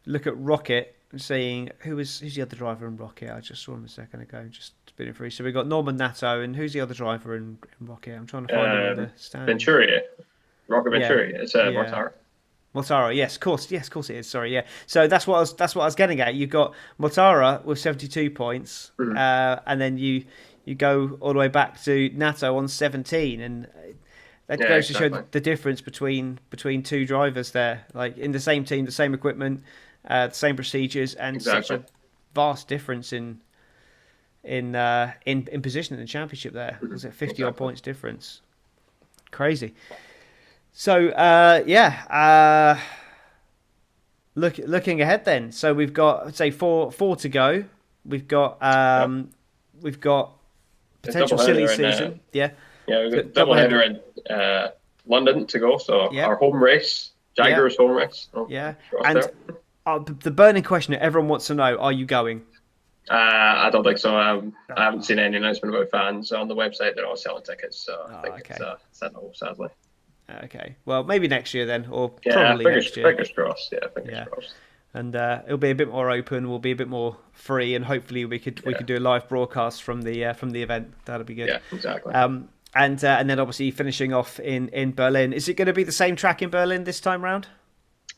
A: look at Rocket, saying who's the other driver in Rocket? I just saw him a second ago, just spinning through. So we've got Norman Nato, and who's the other driver in Rocket? I'm trying to find him in the stand.
E: Venturi. Rocket Venturi. It's Mortara.
A: Mortara, yes, of course it is. Sorry, yeah. So that's what I was getting at. You've got Mortara with 72 points, and then you go all the way back to Nato on 17, and That
E: Yeah,
A: goes to
E: exactly.
A: show the difference between two drivers there, like in the same team, the same equipment, the same procedures, and such
E: Exactly.
A: a vast difference in position in the championship. There was it 50 odd
E: Exactly.
A: points difference. Crazy. So looking ahead then. So we've got, let's say, four to go. We've got potential
E: Double
A: silly
E: header in,
A: season. Yeah.
E: yeah, we've
A: So
E: got double header in London to go. So
A: Yeah.
E: our home race, Jaguars home race. Oh,
A: Yeah.
E: cross
A: And
E: there.
A: the burning question that everyone wants to know: are you going?
E: I don't think so. I haven't seen any announcement about fans on the website. They're all selling tickets, so I think
A: okay.
E: it's a no, sadly.
A: Okay. Well, maybe next year then, or
E: Yeah,
A: probably next year.
E: fingers crossed. Yeah, fingers crossed.
A: And it'll be a bit more open. We'll be a bit more free, and hopefully we could do a live broadcast from the event. That'll be good.
E: Yeah, exactly.
A: And then obviously finishing off in Berlin. Is it going to be the same track in Berlin this time round?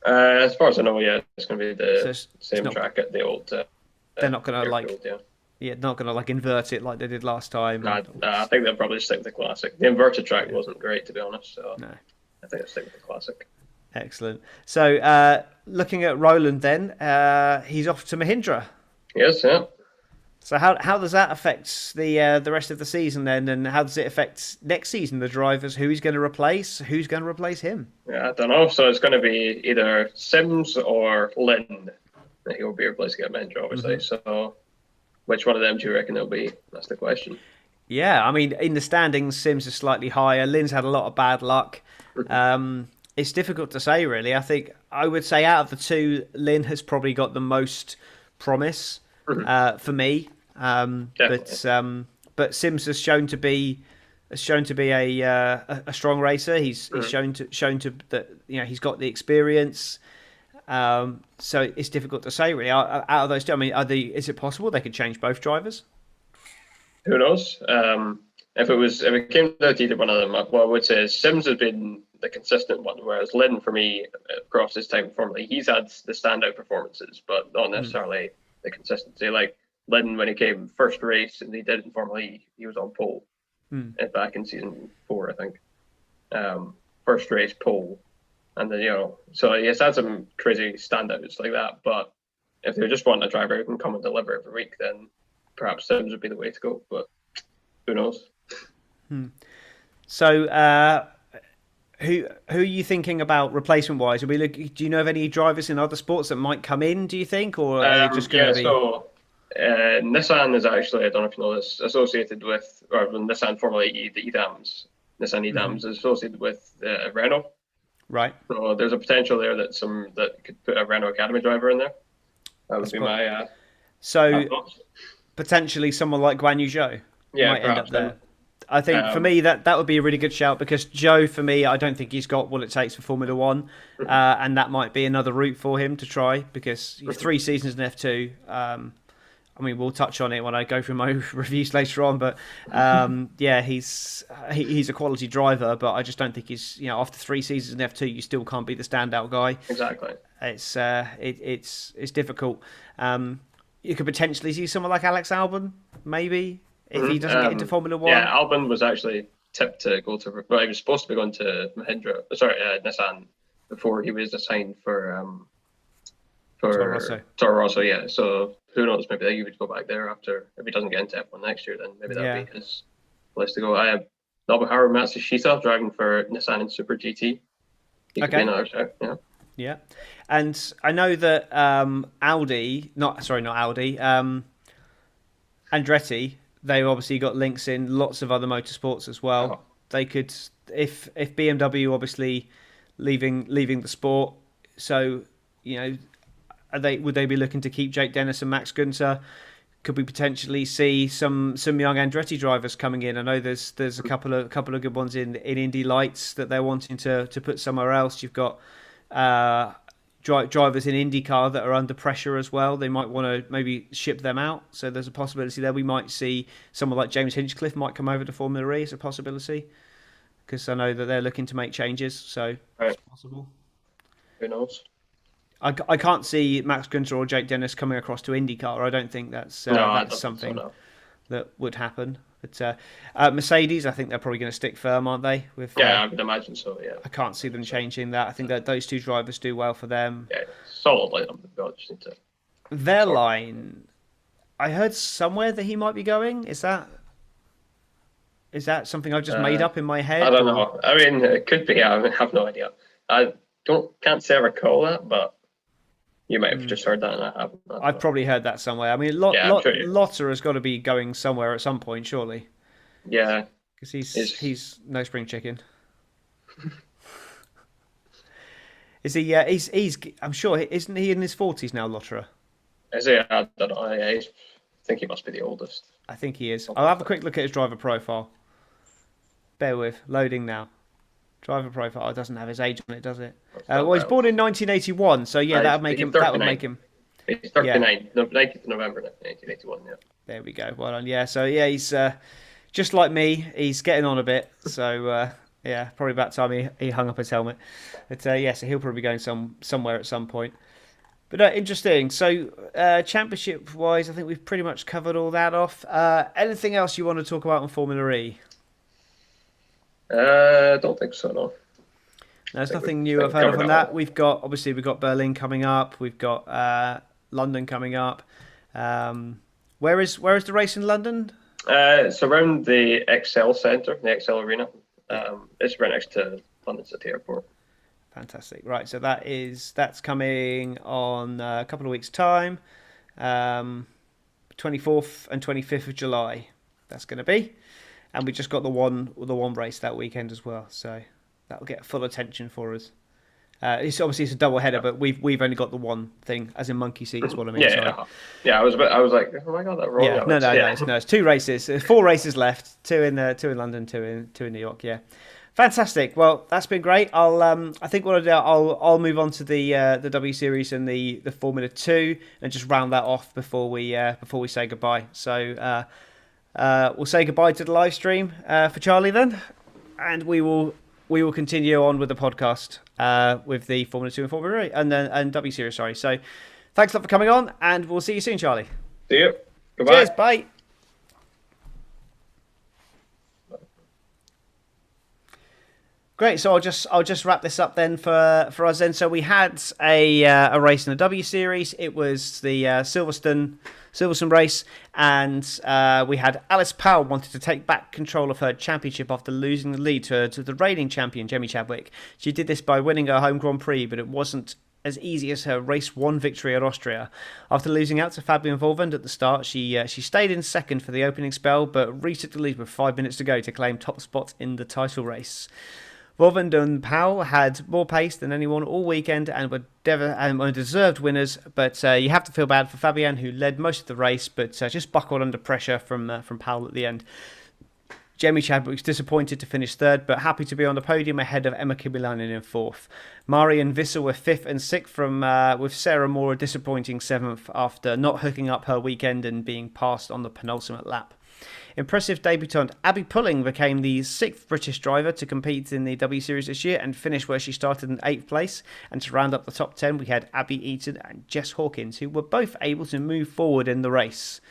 E: As far as I know, yeah, it's going to be the
A: So
E: same track at the old.
A: They're not going to
E: airfield,
A: not going to invert it like they did last time.
E: No, I think they'll probably stick with the classic. The inverted track wasn't great, to be honest. So
A: No.
E: I think they'll stick with the classic.
A: Excellent. So looking at Roland, then he's off to Mahindra.
E: Yes, yeah.
A: So how does that affect the rest of the season then, and how does it affect next season? The drivers, who he's going to replace, who's going to replace him?
E: Yeah, I don't know. So it's going to be either Sims or Lynn that he'll be replacing at Mahindra, obviously. So which one of them do you reckon it'll be? That's the question.
A: Yeah, I mean, in the standings, Sims is slightly higher. Lynn's had a lot of bad luck. It's difficult to say, really. I would say out of the two, Lynn has probably got the most promise for me. But Sims has shown to be a strong racer. He's shown to that he's got the experience. So it's difficult to say, really. Out of those two, I mean, is it possible they could change both drivers?
E: Who knows? If it came down to either one of them, what I would say is Sims has been the consistent one, whereas Lynn, for me, across his time formally, he's had the standout performances, but not necessarily the consistency. Like Lynn, when he came first race and he did it in Formula E, he was on pole back in season 4, I think. First race pole, and then so he has had some crazy standouts like that. But if they just want a driver who can come and deliver every week, then perhaps Sims would be the way to go. But who knows?
A: So, who are you thinking about replacement wise? Do you know of any drivers in other sports that might come in? Do you think, or are they just going to be?
E: So Nissan is actually, I don't know if you know this, associated with, or Nissan Formula E, the EDAMS. Nissan EDAMS is associated with Renault.
A: Right.
E: So there's a potential there that could put a Renault Academy driver in there. That would be my.
A: Potentially someone like Guan Yu Zhou might end up there. I think for me that would be a really good shout, because Joe, for me, I don't think he's got what it takes for Formula One, and that might be another route for him to try, because 3 seasons in F2. I mean, we'll touch on it when I go through my reviews later on, but he's a quality driver, but I just don't think he's after 3 seasons in F2, you still can't be the standout guy.
E: Exactly.
A: It's difficult. You could potentially see someone like Alex Albon, maybe, if he doesn't get into Formula One.
E: Yeah, Albon was actually tipped to go to. Well, he was supposed to be going to Nissan before he was assigned for Toro Rosso. Yeah, so who knows? Maybe he would go back there after, if he doesn't get into F1 next year. Then maybe that'd be his place to go. I have Nobuharu Matsushita driving for Nissan in Super GT. He could be another shout. Yeah.
A: Yeah, and I know that Andretti, they've obviously got links in lots of other motorsports as well.
E: Oh.
A: They could, if BMW obviously leaving the sport, so would they be looking to keep Jake Dennis and Max Günther? Could we potentially see some young Andretti drivers coming in? I know there's a couple of good ones in Indy Lights that they're wanting to put somewhere else. You've got drivers in IndyCar that are under pressure as well. They might want to maybe ship them out. So there's a possibility there. We might see someone like James Hinchcliffe might come over to Formula E as a possibility, because I know that they're looking to make changes. So it's possible.
E: Who knows?
A: I can't see Max Günther or Jake Dennis coming across to IndyCar. I don't think that's something that would happen. But Mercedes, I think they're probably going to stick firm, aren't they? With
E: I would imagine so. Yeah,
A: I can't see them changing that. I think that those two drivers do well for them.
E: yeah, solid lineup. I just need to.
A: Their line, I heard somewhere that he might be going. Is that something I've just made up in my head?
E: I don't know. I mean, it could be. I have no idea. I can't say I recall that, but you might have just heard that, and I haven't.
A: I've probably heard that somewhere. I mean, Lotter has got to be going somewhere at some point, surely.
E: Yeah,
A: because he's no spring chicken. Is he? He's. I'm sure, isn't he in his 40s now, Lotterer?
E: Is he? I don't know. I think he must be the oldest.
A: I think he is. I'll have a quick look at his driver profile. Bear with, loading now. Driver profile. Oh, it doesn't have his age on it, does it? Well, he's born in 1981, so yeah, that would make him. That would make him.
E: He's 39. 19th of November 1981. Yeah.
A: There we go. Well done. Yeah. So yeah, he's just like me. He's getting on a bit. So yeah, probably about time he hung up his helmet. But yeah, so he'll probably be going somewhere at some point. But interesting. So championship-wise, I think we've pretty much covered all that off. Anything else you want to talk about on Formula E?
E: Don't think so, no.
A: There's nothing new I've heard of on that. We've got Berlin coming up. We've got London coming up. Where is the race in London?
E: It's around the XL Centre, the XL Arena. It's right next to London City Airport.
A: Fantastic. Right, so that's coming on a couple of weeks' time. 24th and 25th of July. That's going to be. And we just got the one race that weekend as well, so that will get full attention for us. It's a double header, but we've only got the one thing, as in Monkeyseat is what I mean.
E: Yeah. I was like, oh my god, that wrong.
A: Yeah, no, it's 2 races. There's 4 races left. 2 in London, 2 in New York. Yeah, fantastic. Well, that's been great. I think what I'll do, I'll move on to the W Series and the Formula 2 and just round that off before we say goodbye. So. We'll say goodbye to the live stream for Charlie then, and we will continue on with the podcast with the Formula 2 and Formula 3 and W Series. Sorry. So, thanks a lot for coming on, and we'll see you soon, Charlie.
E: See you. Goodbye.
A: Cheers. Bye. Great. So I'll just wrap this up then for us then. So we had a race in the W Series. It was the Silverstone race, and we had Alice Powell wanted to take back control of her championship after losing the lead to the reigning champion, Jamie Chadwick. She did this by winning her home Grand Prix, but it wasn't as easy as her race 1 victory at Austria. After losing out to Fabian Volvend at the start, she stayed in second for the opening spell, but retook the lead with 5 minutes to go to claim top spot in the title race. Volvend and Powell had more pace than anyone all weekend and were deserved winners, but you have to feel bad for Fabian, who led most of the race, but just buckled under pressure from Powell at the end. Jamie Chadwick was disappointed to finish 3rd, but happy to be on the podium ahead of Emma Kymäläinen in 4th. Mari and Vissel were 5th and 6th, with Sarah Moore a disappointing 7th after not hooking up her weekend and being passed on the penultimate lap. Impressive debutant Abby Pulling became the 6th British driver to compete in the W Series this year and finished where she started in 8th place. And to round up the top 10, we had Abby Eaton and Jess Hawkins, who were both able to move forward in the race.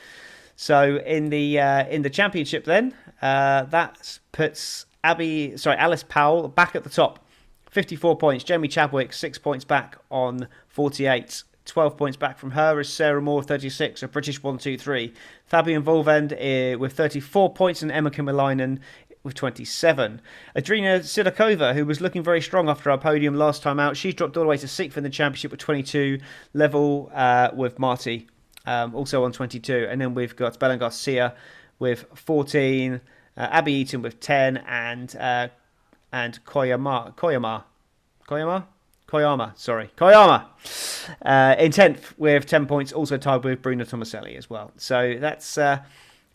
A: So in the championship, then that puts Alice Powell back at the top, 54 points. Jamie Chadwick 6 points back on 48. 12 points back from her is Sarah Moore, 36, a British 1-2-3. Fabian Volvend with 34 points and Emma Kymäläinen with 27. Adrina Sidakova, who was looking very strong after our podium last time out, she's dropped all the way to 6th in the championship with 22, level with Marty, also on 22. And then we've got Belen Garcia with 14, Abby Eaton with 10, and Koyama in 10th with 10 points, also tied with Bruno Tomaselli as well. So that's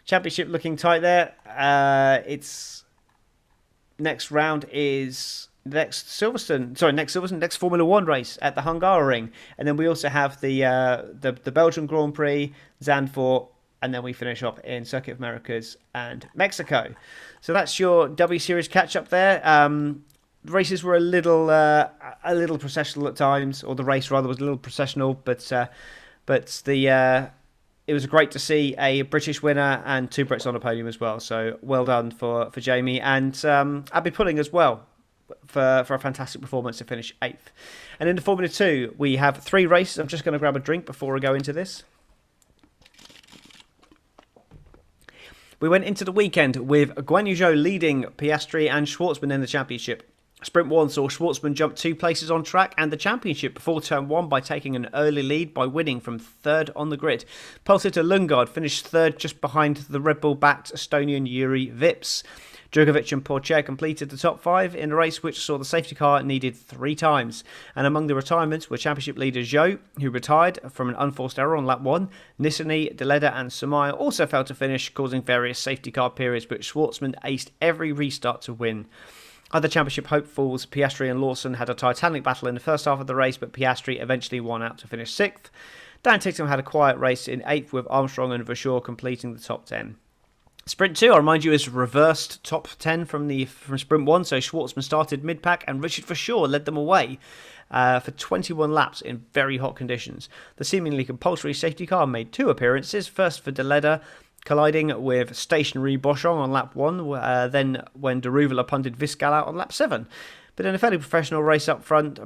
A: championship looking tight there. It's next round is next Formula 1 race at the Hungaroring, and then we also have the Belgian Grand Prix, Zandvoort, and then we finish up in Circuit of Americas and Mexico. So that's your W Series catch up there. The races were a little processional at times, or the race rather was a little processional, but it it was great to see a British winner and 2 Brits on the podium as well. So well done for Jamie and Abby Pulling as well for a fantastic performance to finish 8th. And in the Formula 2, we have 3 races. I'm just going to grab a drink before I go into this. We went into the weekend with Guan Yu Zhou leading Piastri and Schwartzman in the championship. Sprint 1 saw Schwartzman jump 2 places on track and the championship before turn 1 by taking an early lead by winning from 3rd on the grid. Pulsitter Lundgaard finished 3rd just behind the Red Bull-backed Estonian Yuri Vips. Djokovic and Pourchaire completed the top 5 in a race which saw the safety car needed 3 times. And among the retirements were championship leader Zhou, who retired from an unforced error on lap 1. Nissany, Deleda and Sumaya also failed to finish, causing various safety car periods, but Schwartzman aced every restart to win. Other championship hopefuls, Piastri and Lawson, had a titanic battle in the first half of the race, but Piastri eventually won out to finish 6th. Dan Ticktum had a quiet race in 8th, with Armstrong and Verschoor completing the top 10. Sprint 2, I remind you, is reversed top 10 from Sprint 1, so Schwartzman started mid-pack and Richard Verschoor led them away for 21 laps in very hot conditions. The seemingly compulsory safety car made 2 appearances, first for Deleda, colliding with stationary Boschong on lap 1, then when Deruvala punted Viscal out on lap 7. But in a fairly professional race up front, saw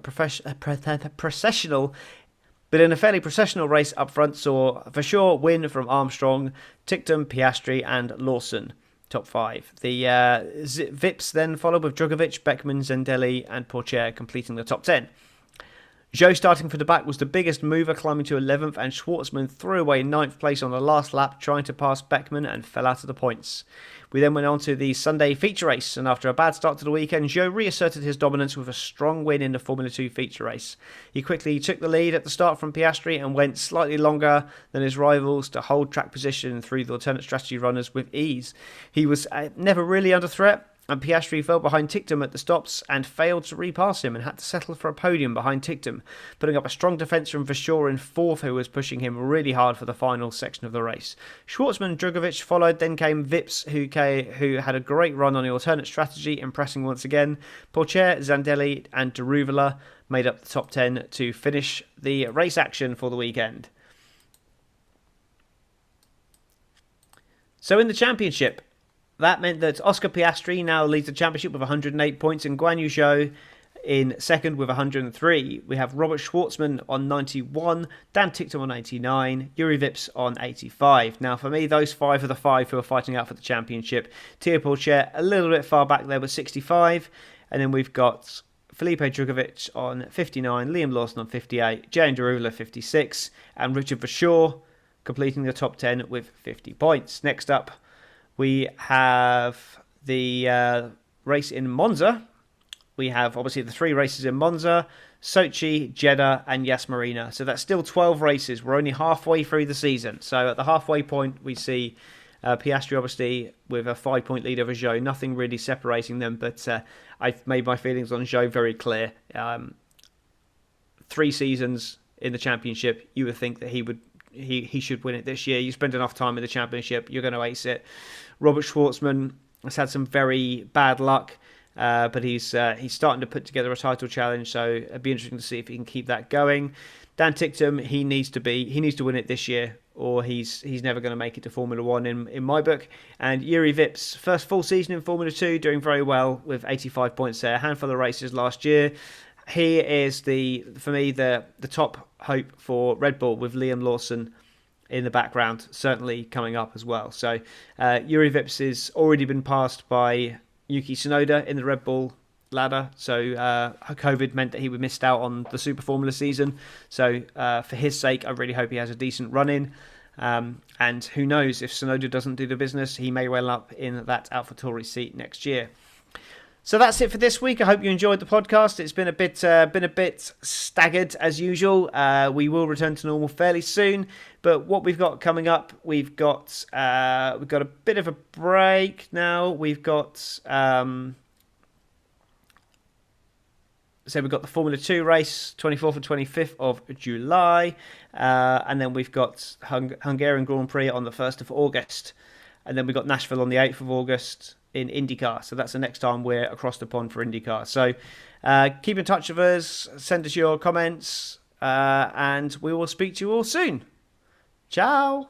A: Verschoor win from Armstrong, Ticktum, Piastri and Lawson, top 5. The Vips then followed with Djokovic, Beckman, Zendelli and Pourchaire completing the top 10. Zhou starting for the back was the biggest mover, climbing to 11th, and Schwartzman threw away 9th place on the last lap, trying to pass Beckman and fell out of the points. We then went on to the Sunday feature race, and after a bad start to the weekend, Zhou reasserted his dominance with a strong win in the Formula 2 feature race. He quickly took the lead at the start from Piastri and went slightly longer than his rivals to hold track position through the alternate strategy runners with ease. He was never really under threat, and Piastri fell behind Ticktum at the stops and failed to repass him and had to settle for a podium behind Ticktum, putting up a strong defence from Verschoor in 4th, who was pushing him really hard for the final section of the race. Schwartzman and Djokovic followed, then came Vips, who had a great run on the alternate strategy, impressing once again. Pourchaire, Zandelli and Deruvala made up the top 10 to finish the race action for the weekend. So in the championship, that meant that Oscar Piastri now leads the championship with 108 points and Guan Yu Zhou in second with 103. We have Robert Schwartzman on 91, Dan Ticktum on 89, Yuri Vips on 85. Now for me, those 5 are the 5 who are fighting out for the championship. Theo Pourchaire a little bit far back there with 65. And then we've got Felipe Drugovich on 59, Liam Lawson on 58, Jane Deruvala 56, and Richard Verschoor completing the top 10 with 50 points. Next up, we have the race in Monza. We have obviously the 3 races in Monza, Sochi, Jeddah and Yas Marina. So that's still 12 races. We're only halfway through the season. So at the halfway point, we see Piastri obviously with a 5-point lead over Zhou. Nothing really separating them, but I've made my feelings on Zhou very clear. 3 seasons in the championship, you would think that he should win it this year. You spend enough time in the championship, you're going to ace it. Robert Schwartzman has had some very bad luck, but he's starting to put together a title challenge, so it'd be interesting to see if he can keep that going. Dan Ticktum, he needs to win it this year, or he's never going to make it to Formula 1 in my book. And Yuri Vips, first full season in Formula 2, doing very well with 85 points there, a handful of races last year. He is for me the top hope for Red Bull, with Liam Lawson in the background certainly coming up as well. So Yuri Vips has already been passed by Yuki Tsunoda in the Red Bull ladder. So COVID meant that he missed out on the Super Formula season. So for his sake, I really hope he has a decent run in. And who knows, if Tsunoda doesn't do the business, he may well up in that AlphaTauri seat next year. So that's it for this week. I hope you enjoyed the podcast. It's been a bit staggered as usual. We will return to normal fairly soon. But what we've got coming up, we've got a bit of a break now. We've got the Formula 2 race, 24th and 25th of July, and then we've got Hungarian Grand Prix on the 1st of August, and then we've got Nashville on the 8th of August. In IndyCar. So that's the next time we're across the pond for IndyCar. So keep in touch with us, send us your comments, and we will speak to you all soon. Ciao.